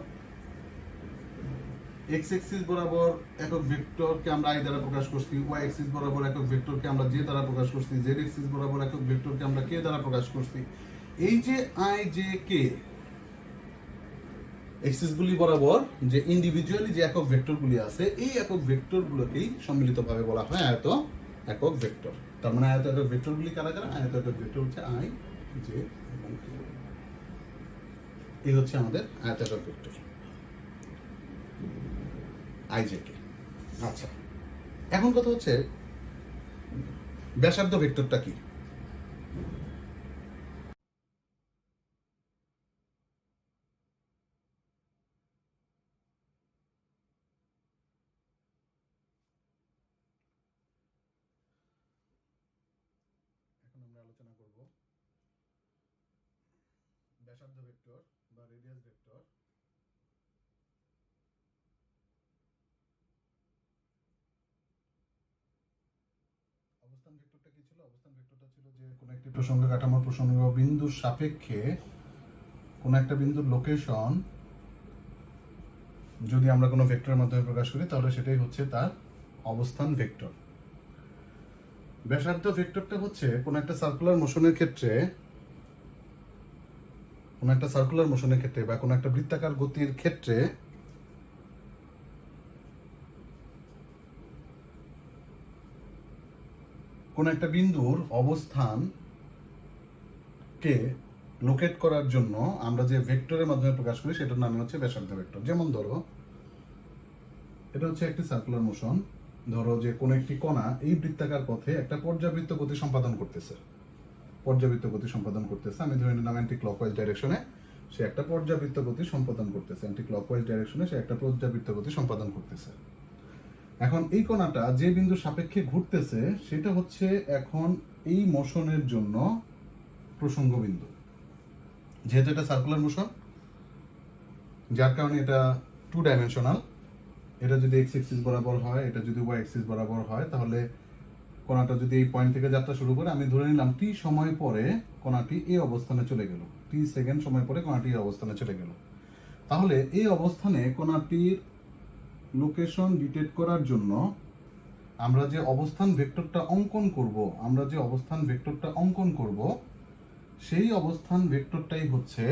একক ভেক্টরকে আমরা i দ্বারা প্রকাশ করছি, y এক্সিস বরাবর একক ভেক্টরকে আমরা j দ্বারা প্রকাশ করছি, z এক্সিস বরাবর একক ভেক্টরকে আমরা k দ্বারা প্রকাশ করছি। এই যে i j k এক্সিস গুলি বরাবর যে ইন্ডিভিজুয়ালি যে একক ভেক্টরগুলি আছে, এই একক ভেক্টরগুলোকেই সম্মিলিতভাবে বলা হয় আয়ত একক ভেক্টর। তার মানে আয়ত একক ভেক্টরগুলি কারা কারা? আয়ত একক ভেক্টর হচ্ছে i j এবং k। এই হচ্ছে আমাদের আয়ত একক ভেক্টর i j k। আচ্ছা, এখন কথা হচ্ছে ব্যাসার্ধ ভেক্টরটা কি? এখন আমরা আলোচনা করব ব্যাসার্ধ ভেক্টর বা রেডিয়াস ভেক্টর। অবস্থান ভেক্টরটা কি ছিল? অবস্থান ভেক্টরটা ছিল যে কোনো একটি প্রসঙ্গ কাঠামোর প্রসঙ্গ বিন্দুর সাপেক্ষে কোনো একটা বিন্দুর লোকেশন যদি আমরা কোনো ভেক্টরের মাধ্যমে প্রকাশ করি, তাহলে সেটাই হচ্ছে তার অবস্থান ভেক্টর। ব্যাসার্ধ ভেক্টরটা হচ্ছে কোনো একটা সার্কুলার মোশনের ক্ষেত্রে বা কোনো একটা বৃত্তাকার গতির ক্ষেত্রে কোন একটা বিন্দুর অবস্থানকে লোকেট করার জন্য আমরা যে ভেক্টরের মাধ্যমে প্রকাশ করি সেটার নাম হচ্ছে ব্যাসার্ধ ভেক্টর। যেমন ধরো এটা হচ্ছে একটি সার্কুলার মোশন, ধরো যে কোন একটি কণা এই বৃত্তাকার পথে একটা পর্যাবৃত্ত গতি সম্পাদন করতেছে। আমি ধরে নিলাম অ্যান্টি ক্লকওয়াইজ ডাইরেকশনে সে একটা পর্যাবৃত্ত গতি সম্পাদন করতেছে। এখন এই কণাটা যে বিন্দুর সাপেক্ষে ঘুরতেছে সেটা হচ্ছে এখন এই মোশনের জন্য প্রসঙ্গ বিন্দু। যেহেতু এটা সার্কুলার মোশন, যার কারণে এটা 2 ডাইমেনশনাল। এটা যদি x এক্সিস বরাবর হয়, এটা যদি y এক্সিস বরাবর হয়, তাহলে কণাটা যদি এই পয়েন্ট থেকে যাত্রা শুরু করে, আমি ধরে নিলাম t সময় পরে কণাটি এই অবস্থানে চলে গেল, t সেকেন্ড সময় পরে কণাটি এই অবস্থানে চলে গেল। তাহলে এই অবস্থানে কণাটির লোকেশন ডিটেক্ট করার জন্য আমরা যে অবস্থান ভেক্টরটা অঙ্কন করব সেই অবস্থান ভেক্টরটাই হচ্ছে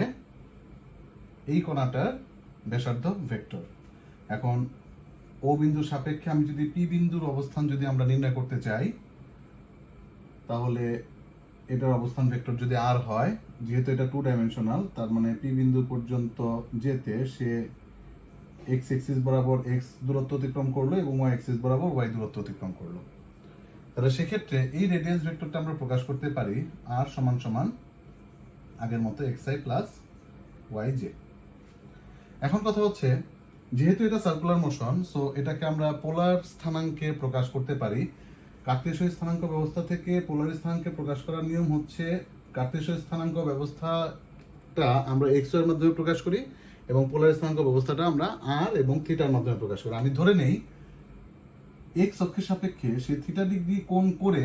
এই কণাটার ব্যাসার্ধ ভেক্টর। এখন ও বিন্দুর সাপেক্ষে আমি যদি পি বিন্দুর অবস্থান যদি আমরা নির্ণয় করতে চাই, তাহলে এটার অবস্থান ভেক্টর যদি আর হয়, যেহেতু এটা 2 ডাইমেনশনাল, তার মানে পি বিন্দু পর্যন্ত যেতে সে x এক্সিস বরাবর x দূরত্ব অতিক্রম করলো এবং y এক্সিস বরাবর y দূরত্ব অতিক্রম করলো। তাহলে সেক্ষেত্রে এই রেডিয়াস ভেক্টরটা আমরা প্রকাশ করতে পারি r সমান সমান আগের মতো xi প্লাস yj। এখন কথা হচ্ছে যেহেতু এটা সার্কুলার মোশন, সো এটাকে আমরা পোলার স্থানাঙ্কে প্রকাশ করতে পারি। কার্তেশীয় স্থানাঙ্ক ব্যবস্থা থেকে পোলার স্থানাঙ্কে প্রকাশ করার নিয়ম হচ্ছে কার্তেশীয় স্থানাঙ্ক ব্যবস্থাটা আমরা x এর মাধ্যমে প্রকাশ করি এবং পোলার স্থানাঙ্ক ব্যবস্থাটা আমরা r এবং থিটার মাধ্যমে প্রকাশ করি। আমি ধরে নেই এক্স অক্ষের সাপেক্ষে সে থিটা ডিগ্রি কোণ করে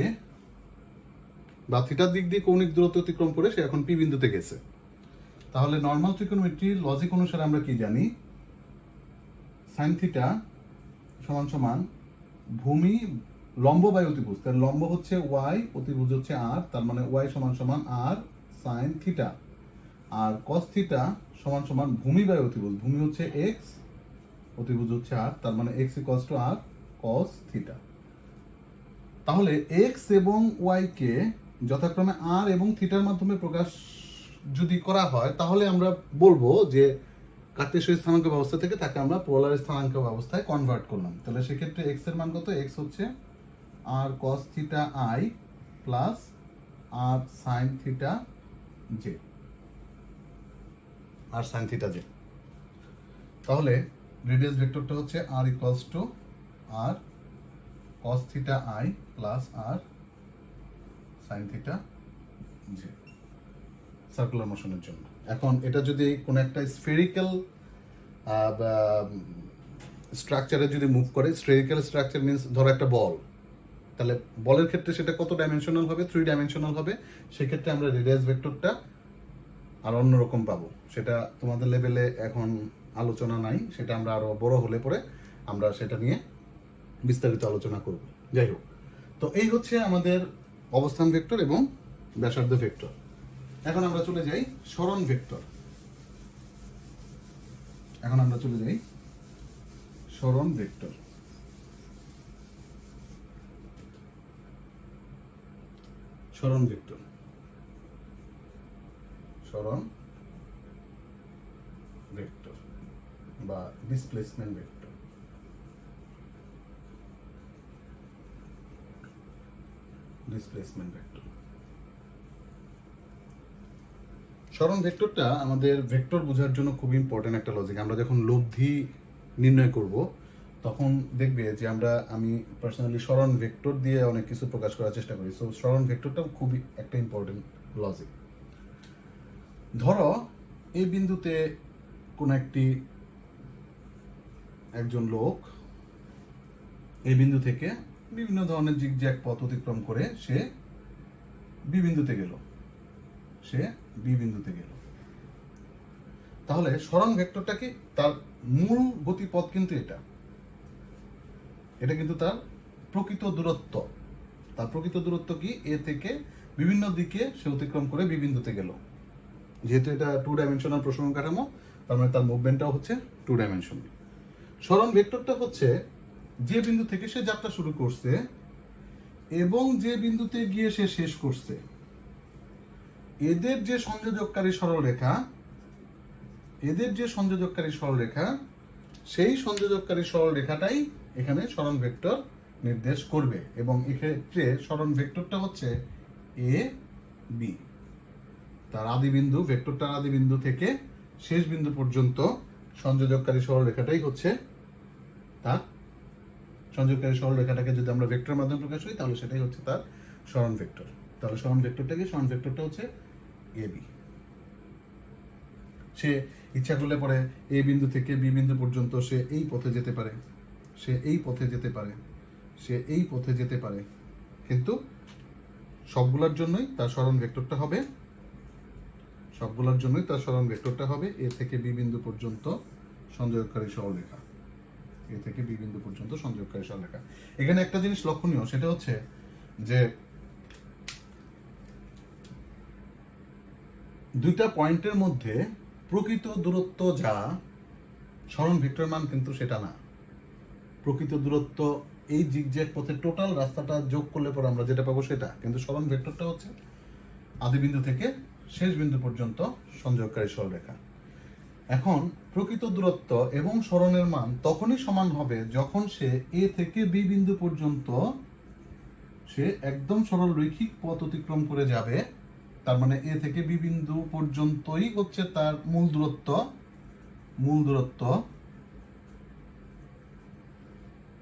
বা থিটার দিক দিয়ে কৌণিক দূরত্ব অতিক্রম করে সে এখন পি বিন্দুতে গেছে। তাহলে নর্মাল ত্রিকোণমিতির লজিক অনুসারে আমরা কি জানি, সাইন থিটা সমান সমান ভূমি লম্ব বাই অতিভুজ, তার লম্ব হচ্ছে ওয়াই, অতিভুজ হচ্ছে আর, তার মানে ওয়াই সমান সমান আর সাইন থিটা, আর কস থিটা সমান সমান ভূমি বাই অতিভুজ, ভূমি হচ্ছে এক্স, অতিভুজ হচ্ছে আর, তার মানে X equals to R cos theta. তাহলে এক্স এবং ওয়াই কে যথাক্রমে আর এবং থিটার মাধ্যমে প্রকাশ যদি করা হয় তাহলে আমরা বলবো যে কার্তেশীয় স্থানাঙ্ক ব্যবস্থা থেকে তাকে আমরা পোলার স্থানাঙ্ক ব্যবস্থায় কনভার্ট করলাম। তাহলে সেক্ষেত্রে এক্স এর মান কত, এক্স হচ্ছে r cos theta i plus r sine theta j, r sine theta j. তাহলে রেডিয়াস ভেক্টরটা হচ্ছে r equals to r cos theta i plus r sin theta j circular মোশনের জন্য। এখন এটা যদি কোনো একটা স্ফেরিক্যাল স্ট্রাকচারে যদি মুভ করে, স্ফেরিক্যাল স্ট্রাকচার মিন্স ধরো একটা বল, তাহলে বলের ক্ষেত্রে সেটা কত ডাইমেনশনাল হবে, 3 ডাইমেনশনাল হবে। সেক্ষেত্রে আমরা রেডিয়াস ভেক্টরটা আর অন্যরকম পাবো, সেটা তোমাদের লেভেলে এখন আলোচনা নাই, সেটা আমরা আরো বড় হলে পরে আমরা সেটা নিয়ে বিস্তারিত আলোচনা করব। যাই হোক, তো এই হচ্ছে আমাদের অবস্থান ভেক্টর এবং ব্যাসার্ধ ভেক্টর। এখন আমরা চলে যাই সরণ ভেক্টর। সরণ ভেক্টর বা ডিসপ্লেসমেন্ট ভেক্টর। সরণ ভেক্টরটা আমাদের ভেক্টর বোঝার জন্য খুব ইম্পর্টেন্ট একটা লজিক। আমরা যখন লব্ধি নির্ণয় করব তখন দেখবে যে আমি পার্সোনালি সরণ ভেক্টর দিয়ে অনেক কিছু প্রকাশ করার চেষ্টা করি। সো সরণ ভেক্টরটাও খুবই একটা ইম্পর্টেন্ট লজিক। ধরো এই বিন্দুতে কোন একজন লোক এই বিন্দু থেকে বিভিন্ন ধরনের জিগজ্যাগ পথ অতিক্রম করে সে বি বিন্দুতে গেল, তাহলে সরণ ভেক্টরটা কি, তার মূল গতিপথ কিন্তু এটা কিন্তু তার প্রকৃত দূরত্ব। তার প্রকৃত দূরত্ব কি, এ থেকে বিভিন্ন দিকে সে অতিক্রম করে বি বিন্দুতে গেল। যেহেতু এটা 2 ডাইমেনশনাল প্রসঙ্গ কাঠামো, তার মানে তার মুভমেন্টটাও হচ্ছে 2 ডাইমেনশনাল। সরণ ভেক্টরটা হচ্ছে যে বিন্দু থেকে সে যাত্রা শুরু করছে এবং যে বিন্দুতে গিয়ে সে শেষ করছে, এদের যে সংযোজককারী সরলরেখা, সেই সংযোজককারী সরলরেখাটাই এখানে সরণ ভেক্টর নির্দেশ করবে। এবং এক্ষেত্রে সরণ ভেক্টরটা হচ্ছে এ বি, তার আদিবিন্দু, ভেক্টরটার আদিবিন্দু থেকে শেষ বিন্দু পর্যন্ত সংযোজককারী সরলরেখাটাই হচ্ছে তার সংযোগকারী সরলরেখাটাকে যদি আমরা ভেক্টরের মাধ্যমে প্রকাশ করি তাহলে সেটাই হচ্ছে তার সরণ ভেক্টর। তাহলে সরণ ভেক্টরটা হচ্ছে এ বি। সে ইচ্ছা করলে পরে এ বিন্দু থেকে বি বিন্দু পর্যন্ত সে এই পথে যেতে পারে, সে এই পথে যেতে পারে, কিন্তু সবগুলোর জন্যই তার সরণ ভেক্টরটা হবে এ থেকে বি বিন্দু পর্যন্ত সংযোগকারী সরলরেখা। এখানে একটা জিনিস লক্ষণীয়, সেটা হচ্ছে যে দুইটা পয়েন্টের মধ্যে প্রকৃত দূরত্ব যা, সরণ ভেক্টর মান কিন্তু সেটা না। প্রকৃত দূরত্ব এই জিগজ্যাগ পথে টোটাল রাস্তাটা যোগ করলে পরে আমরা যেটা পাবো সেটা, কিন্তু সরণ ভেক্টরটা হচ্ছে আদিবিন্দু থেকে শেষ বিন্দু পর্যন্ত সংযোগকারী সরলরেখা। এখন প্রকৃত দূরত্ব এবং সরণের মান তখনই সমান হবে যখন সে এ থেকে বি বিন্দু পর্যন্ত সে একদম সরল রৈখিক পথ অতিক্রম করে যাবে। তার মানে এ থেকে বি বিন্দু পর্যন্তই হচ্ছে তার মূল দূরত্ব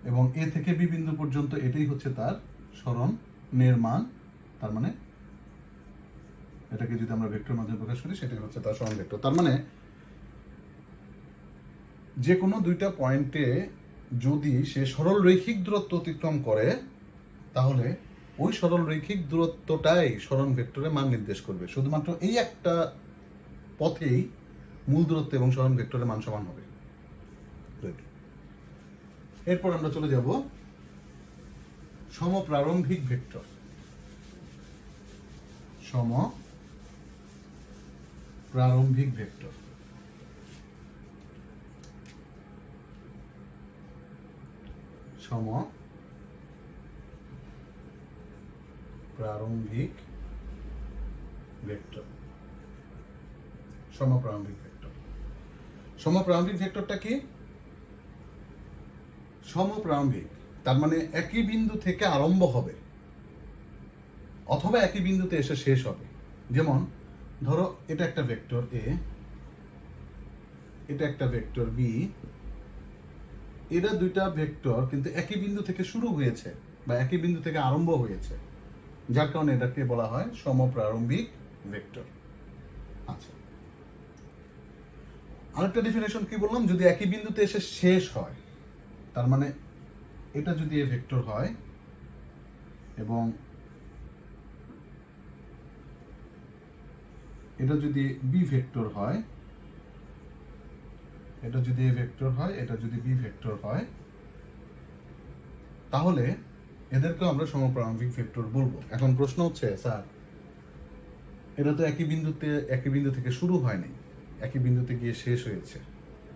এবং এ থেকে বি বিন্দু পর্যন্ত এটাই হচ্ছে তার সরণের মান। তার মানে এটাকে যদি আমরা ভেক্টর মাধ্যমে প্রকাশ করি সেটাই হচ্ছে তার সরণ ভেক্টর। তার মানে যে কোনো দুইটা পয়েন্টে যদি সে সরল রৈখিক দূরত্ব অতিক্রম করে তাহলে ওই সরল রৈখিক দূরত্বটাই সরণ ভেক্টরের মান নির্দেশ করবে। শুধুমাত্র এই একটা পথেই মূল দূরত্ব এবং সরণ ভেক্টরের মান সমান হবে। এরপর আমরা চলে যাব সমপ্রারম্ভিক ভেক্টর। সমপ্রারম্ভিক ভেক্টর সমপ্রারম্ভিক ভেক্টর সমপ্রারম্ভিক ভেক্টর সমপ্রারম্ভিক ভেক্টরটা কি? সমপ্রারম্ভিক তার মানে একই বিন্দু থেকে আরম্ভ হবে অথবা একই বিন্দুতে এসে শেষ হবে। যেমন ধরো এটা একটা ভেক্টর এ, এটা একটা ভেক্টর বি, এরা দুইটা ভেক্টর কিন্তু একই বিন্দু থেকে শুরু হয়েছে বা একই বিন্দু থেকে আরম্ভ হয়েছে, যার কারণে এটাকে বলা হয় সমপ্রারম্ভিক ভেক্টর। আচ্ছা, আরেকটা ডেফিনেশন কি বললাম? যদি একই বিন্দুতে এসে শেষ হয়, তার মানে এটা যদি এ ভেক্টর হয় এবং এটা যদি বি ভেক্টর হয়, এটা যদি এ ভেক্টর হয়, এটা যদি বি ভেক্টর হয়, তাহলে এদেরকে আমরা সমপ্রারম্ভিক ভেক্টর বলবো। এখন প্রশ্ন হচ্ছে, স্যার এটা তো একই বিন্দু থেকে শুরু হয়নি, একই বিন্দুতে গিয়ে শেষ হয়েছে,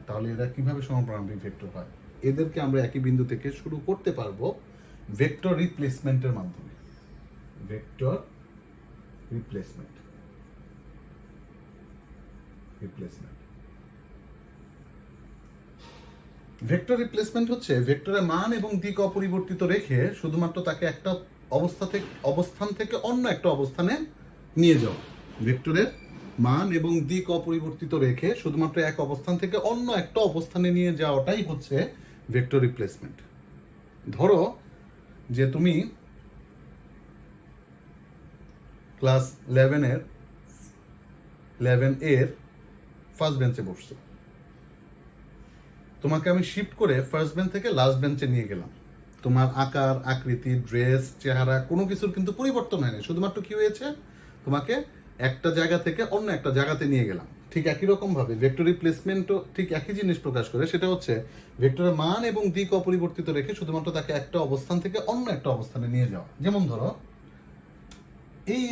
তাহলে এরা কিভাবে সমপ্রারম্ভিক ভেক্টর হয়? এদেরকে আমরা একই বিন্দু থেকে শুরু করতে পারবো ভেক্টর রিপ্লেসমেন্টের মাধ্যমে। ভেক্টর রিপ্লেসমেন্ট ভেক্টর রিপ্লেসমেন্ট হচ্ছে ভেক্টরের মান এবং দিক অপরিবর্তিত রেখে শুধুমাত্র তাকে একটা অবস্থান থেকে অন্য একটা অবস্থানে নিয়ে যাওয়া। ভেক্টরের মান এবং দিক অপরিবর্তিত রেখে শুধুমাত্র এক অবস্থান থেকে অন্য একটা অবস্থানে নিয়ে যাওয়াটাই হচ্ছে ভেক্টর রিপ্লেসমেন্ট। ধরো যে তুমি ক্লাস 11 এর ফার্স্ট বেঞ্চে বসছো, তোমাকে আমি শিফট করে ফার্স্ট বেঞ্চ থেকে লাস্ট বেঞ্চে নিয়ে গেলাম। তোমার আকার, আকৃতি, ড্রেস, চেহারা কোনো কিছুর কিন্তু পরিবর্তন হয়নি, শুধুমাত্র কি হয়েছে, তোমাকে একটা জায়গা থেকে অন্য একটা জায়গাতে নিয়ে গেলাম। ঠিক একই রকম ভাবে ভেক্টর রিপ্লেসমেন্টও ঠিক একই জিনিস প্রকাশ করে, সেটা হচ্ছে ভেক্টরের মান এবং দিক অপরিবর্তিত রেখে শুধুমাত্র তাকে একটা অবস্থান থেকে অন্য একটা অবস্থানে নিয়ে যাওয়া। যেমন ধরো এই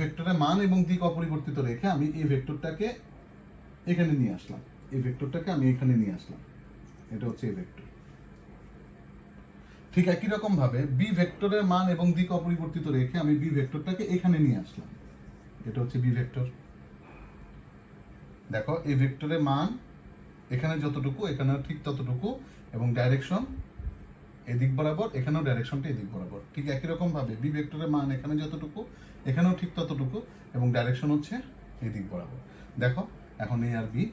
ভেক্টরের মান এবং দিক অপরিবর্তিত রেখে আমি এই ভেক্টরটাকে এখানে নিয়ে আসলাম, এই ভেক্টরটাকে আমি এখানে নিয়ে আসলাম, এটা হচ্ছে এই ভেক্টর। ঠিক একই রকম ভাবে বি ভেক্টরের মান এবং দিক অপরিবর্তিত রেখে আমি বি ভেক্টরটাকে এখানে নিয়ে আসলাম, এটা হচ্ছে বি ভেক্টর। দেখো এই ভেক্টরের মান এখানে যতটুকু এখানেও ঠিক ততটুকু, এবং ডাইরেকশন এদিক বরাবর, এখানেও ডাইরেকশনটা এদিক বরাবর। ঠিক একই রকম ভাবে বি ভেক্টরের মান এখানে যতটুকু এখানেও ঠিক ততটুকু, এবং ডাইরেকশন হচ্ছে এদিক বরাবর। দেখো এখন এ আর বি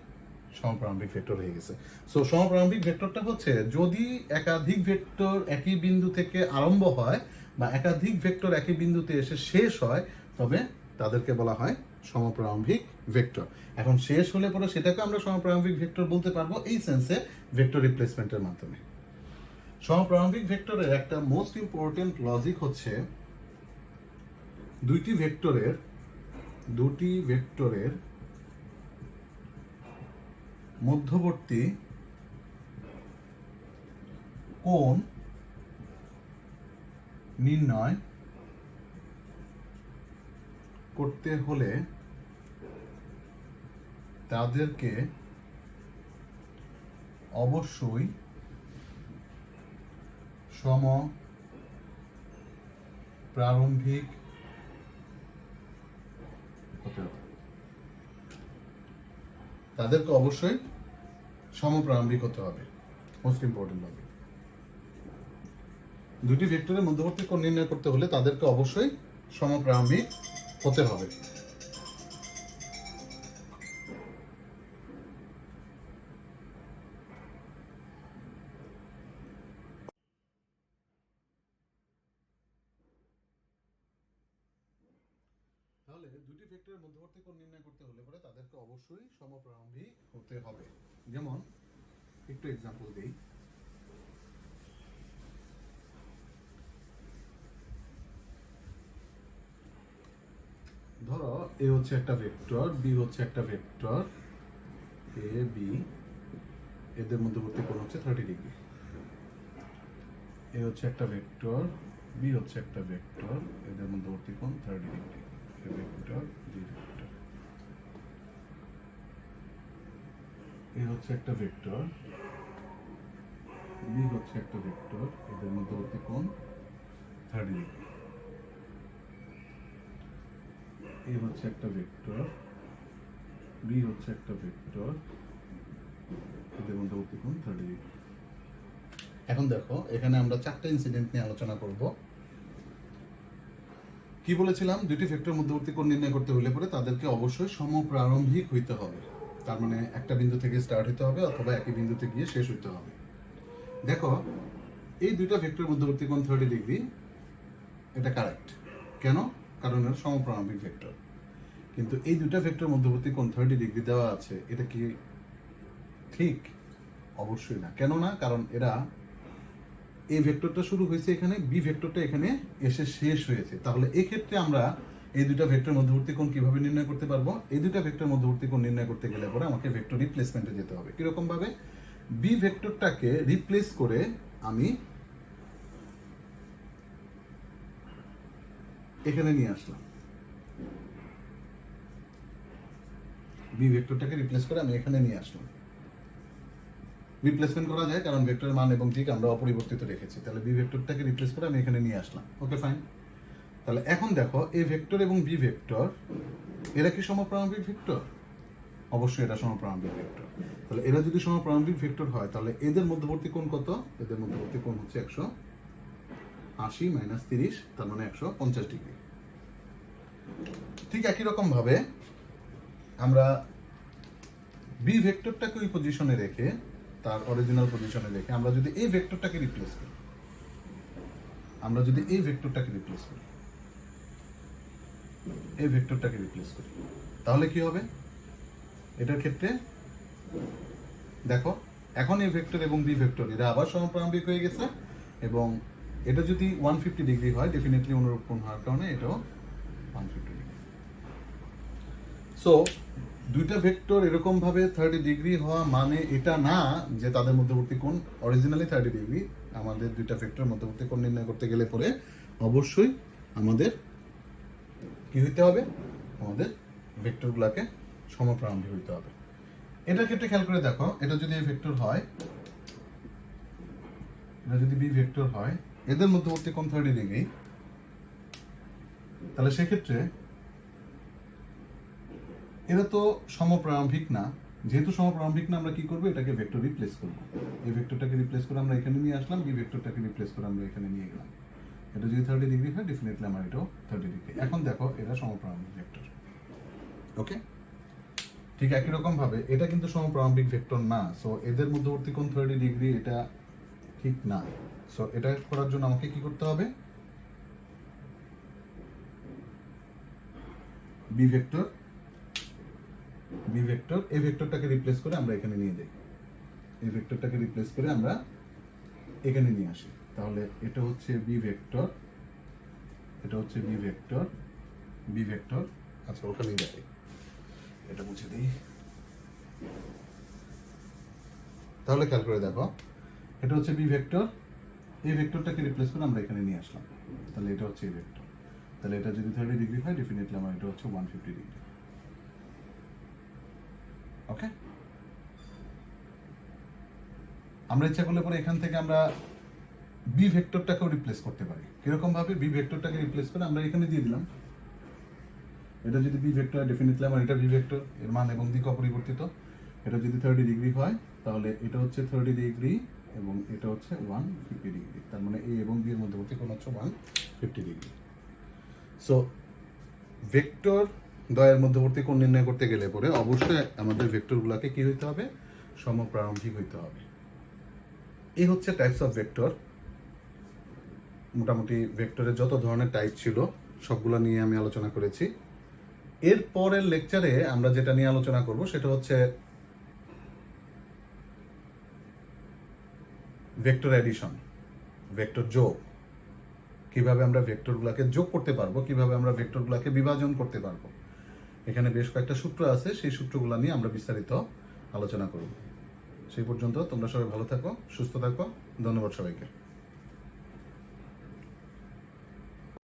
সমপ্রারম্ভিক ভেক্টর হয়ে গেছে। সো সমপ্রারম্ভিক ভেক্টরটা হচ্ছে যদি একাধিক ভেক্টর একই বিন্দু থেকে আরম্ভ হয় বা একাধিক ভেক্টর একই বিন্দুতে এসে শেষ হয়, তবে তাদেরকে বলা হয় সমপ্রারম্ভিক ভেক্টর। এখন শেষ হলে পরে সেটাকে আমরা সমপ্রারম্ভিক ভেক্টর বলতে পারবো এই সেন্সে ভেক্টর রিপ্লেসমেন্টের মাধ্যমে। সমপ্রারম্ভিক ভেক্টরের একটা মোস্ট ইম্পর্টেন্ট লজিক হচ্ছে দুটি ভেক্টরের মধ্যবর্তী কোণ নির্ণয় করতে হলে তাদেরকে অবশ্যই সমপ্রারম্ভিক হতে হবে। তাদেরকে অবশ্যই সমপ্রারম্ভিক হতে হবে, মোস্ট ইম্পর্টেন্ট হবে। দুটি ভেক্টরের মধ্যবর্তী কোণ নির্ণয় করতে হলে তাদেরকে অবশ্যই সমপ্রারম্ভিক হতে হবে। তাহলে দুটি ভেক্টরের মধ্যবর্তী কোণ নির্ণয় করতে হলে পরে তাদেরকে অবশ্যই সমপ্রারম্ভিক হতে হবে। যেমন একটু এক্সাম্পল দিই। ধরো এ হচ্ছে একটা ভেক্টর, বি হচ্ছে একটা ভেক্টর, এ বি, এদের মধ্যবর্তী কোণ হচ্ছে 30 ডিগ্রি। এ হচ্ছে একটা ভেক্টর, বি হচ্ছে একটা ভেক্টর, এদের মধ্যবর্তী কোণ 30 degree. A vector, B vector. A হচ্ছে একটা ভেক্টর, বি হচ্ছে একটা ভেক্টর, এদের মধ্যবর্তী কোণ 30 ডিগ্রি। এ হচ্ছে একটা ভেক্টর, বি হচ্ছে একটা ভেক্টর, এদের মধ্যবর্তী কোণ 30 ডিগ্রি। এখন দেখো এখানে আমরা চারটা ইনসিডেন্ট নিয়ে আলোচনা করব। কি বলেছিলাম, দুটি ভেক্টর মধ্যবর্তী কোণ নির্ণয় করতে হলে পরে তাদেরকে অবশ্যই সমপ্রারম্ভিক হইতে হবে। তার মানে একটা বিন্দু থেকে স্টার্ট হতে হবে অথবা একই বিন্দুতে গিয়ে শেষ হইতে হবে। দেখো এই দুইটা ভেক্টর মধ্যবর্তী কোণ 30 ডিগ্রি, এটা কারেক্ট। কেন? কারণ এর সমপ্রারম্ভিক ভেক্টর। কিন্তু এই দুইটা ভেক্টর মধ্যবর্তী কোণ 30 ডিগ্রি দেওয়া আছে, এটা কি ঠিক? অবশ্যই না। কেন না? কারণ এরা, এই ভেক্টরটা শুরু হয়েছে এখানে, বি ভেক্টরটা এখানে এসে শেষ হয়েছে। তাহলে এই ক্ষেত্রে আমরা এই দুইটা ভেক্টর মধ্যবর্তী কোণ কিভাবে নির্ণয় করতে পারবো? এই দুইটা ভেক্টর মধ্যবর্তী কোণ নির্ণয় করতে গেলে পরে আমাকে ভেক্টর রিপ্লেসমেন্টে যেতে হবে। কিরকম ভাবে? বি ভেক্টরটাকে রিপ্লেস করে আমি এখানে নিয়ে আসলাম। বি ভেক্টরটাকে রিপ্লেস করে আমি এখানে নিয়ে আসলাম। রিপ্লেসমেন্ট করা যায় কারণ ভেক্টরের মান এবং দিক আমরা অপরিবর্তিত রেখেছি। তাহলে বি ভেক্টরটাকে রিপ্লেস করে আমি এখানে নিয়ে আসলাম। ওকে, ফাইন। তাহলে এখন দেখো এ ভেক্টর এবং বি ভেক্টর, এরা কি সমপ্রারম্ভিক ভেক্টর? অবশ্যই এটা সমপ্রারম্ভিক ভেক্টর। তাহলে এরা যদি সমপ্রারম্ভিক ভেক্টর হয় তাহলে এদের মধ্যবর্তী কোণ কত? এদের মধ্যবর্তী কোণ হচ্ছে 180 মাইনাস 30, তার মানে 150 ডিগ্রি। ঠিক একই রকম ভাবে আমরা বি ভেক্টরটাকে ওই পজিশনে রেখে, তার অরিজিনাল পজিশনে রেখে আমরা যদি এই ভেক্টরটাকে রিপ্লেস করি, তাহলে কি হবে? এটার ক্ষেত্রে দেখো এখন এই ভেক্টর এবং বি ভেক্টর এরা আবার সমপ্রারম্ভিক হয়ে গেছে, এবং এটা যদি 150 ডিগ্রি হয়, ডেফিনেটলি অনুরূপ কোণ হওয়ার কারণে এটাও 150 ডিগ্রি। সো দুইটা ভেক্টর এরকম ভাবে 30 ডিগ্রি হওয়া মানে এটা না যে তাদের মধ্যবর্তী কোণ অরিজিনালি 30 ডিগ্রি। আমাদের দুইটা ভেক্টর মধ্যবর্তী কোণ নির্ণয় করতে গেলে পরে অবশ্যই আমাদের কি হইতে হবে? আমাদের ভেক্টরগুলোকে সমপ্রারম্ভিক হইতে হবে। এটার ক্ষেত্রে খেয়াল করে দেখো, এটা যদি এই ভেক্টর হয়, এটা যদি বি ভেক্টর হয়, এদের মধ্যবর্তী কোণ 30 ডিগ্রি, তাহলে সেক্ষেত্রে এরা তো সমপ্রারম্ভিক না। যেহেতু সমপ্রারম্ভিক না, আমরা কি করবো? এটাকে ভেক্টর রিপ্লেস করবো। এই ভেক্টরটাকে রিপ্লেস করে আমরা এখানে নিয়ে আসলাম, বি ভেক্টরটাকে রিপ্লেস করে আমরা এখানে নিয়ে গেলাম। এটা যদি 30 ডিগ্রি হয়, ডেফিনেটলি আমার এটাও 30 ডিগ্রি। এখন দেখো এরা সমপ্রারম্ভিক ভেক্টর। ওকে, ঠিক একই রকম ভাবে এটা কিন্তু সমপ্রারম্ভিক ভেক্টর না। সো এদের মধ্যবর্তী কোণ 30 ডিগ্রি, এটা ঠিক না। সো এটা করার জন্য আমাকে কি করতে হবে? বি ভেক্টর, এই ভেক্টরটাকে রিপ্লেস করে আমরা এখানে নিয়ে যাই। এই ভেক্টরটাকে রিপ্লেস করে আমরা এখানে নিয়ে আসি। তাহলে এটা হচ্ছে বি ভেক্টর, এটা হচ্ছে বি ভেক্টর। আচ্ছা, ওখানেই যাই, এটা মুছে দিই। তাহলে খেয়াল করে দেখো, এটা হচ্ছে বি ভেক্টর, এই ভেক্টরটাকে রিপ্লেস করে আমরা এখানে নিয়ে আসলাম। তাহলে এটা হচ্ছে এই ভেক্টর। তাহলে এটা যদি 30 ডিগ্রি হয়, ডেফিনেটলি আমার এটা হচ্ছে 150 ডিগ্রি। ওকে, আমরা ইচ্ছা করলে পরে এখান থেকে আমরা বি ভেক্টরটাকেও রিপ্লেস করতে পারি। কিরকম ভাবে? বি ভেক্টরটাকে রিপ্লেস করে আমরা এখানে দিয়ে দিলাম। এটা যদি বি ভেক্টর, ডেফিনেটলি আমার এটা বি ভেক্টর, এর মান এবং দিক অপরিবর্তিত। এটা যদি 30 ডিগ্রি হয়, তাহলে এটা হচ্ছে 30 ডিগ্রি এবং এটা হচ্ছে 150 ডিগ্রি। তার মানে এ এবং বি এর মধ্যবর্তী কোণ হচ্ছে 150 ডিগ্রি। সো ভেক্টর দ্বয়ের মধ্যবর্তী কোণ নির্ণয় করতে গেলে পরে অবশ্যই আমাদের ভেক্টরগুলোকে কি হইতে হবে? সমপ্রারম্ভিক হইতে হবে। এই হচ্ছে টাইপস অফ ভেক্টর। মোটামুটি ভেক্টরের যত ধরনের টাইপ ছিল সবগুলো নিয়ে আমি আলোচনা করেছি। এর পরের লেকচারে আমরা যেটা নিয়ে আলোচনা করব সেটা হচ্ছে ভেক্টর অ্যাডিশন, ভেক্টর যোগ, কিভাবে আমরা ভেক্টরগুলোকে যোগ করতে পারবো, কিভাবে আমরা ভেক্টরগুলোকে বিভাজন করতে পারবো। এখানে বেশ কয়েকটা সূত্র আছে, সেই সূত্রগুলো নিয়ে আমরা বিস্তারিত আলোচনা করব। সেই পর্যন্ত তোমরা সবাই ভালো থাকো, সুস্থ থাকো। ধন্যবাদ সবাইকে।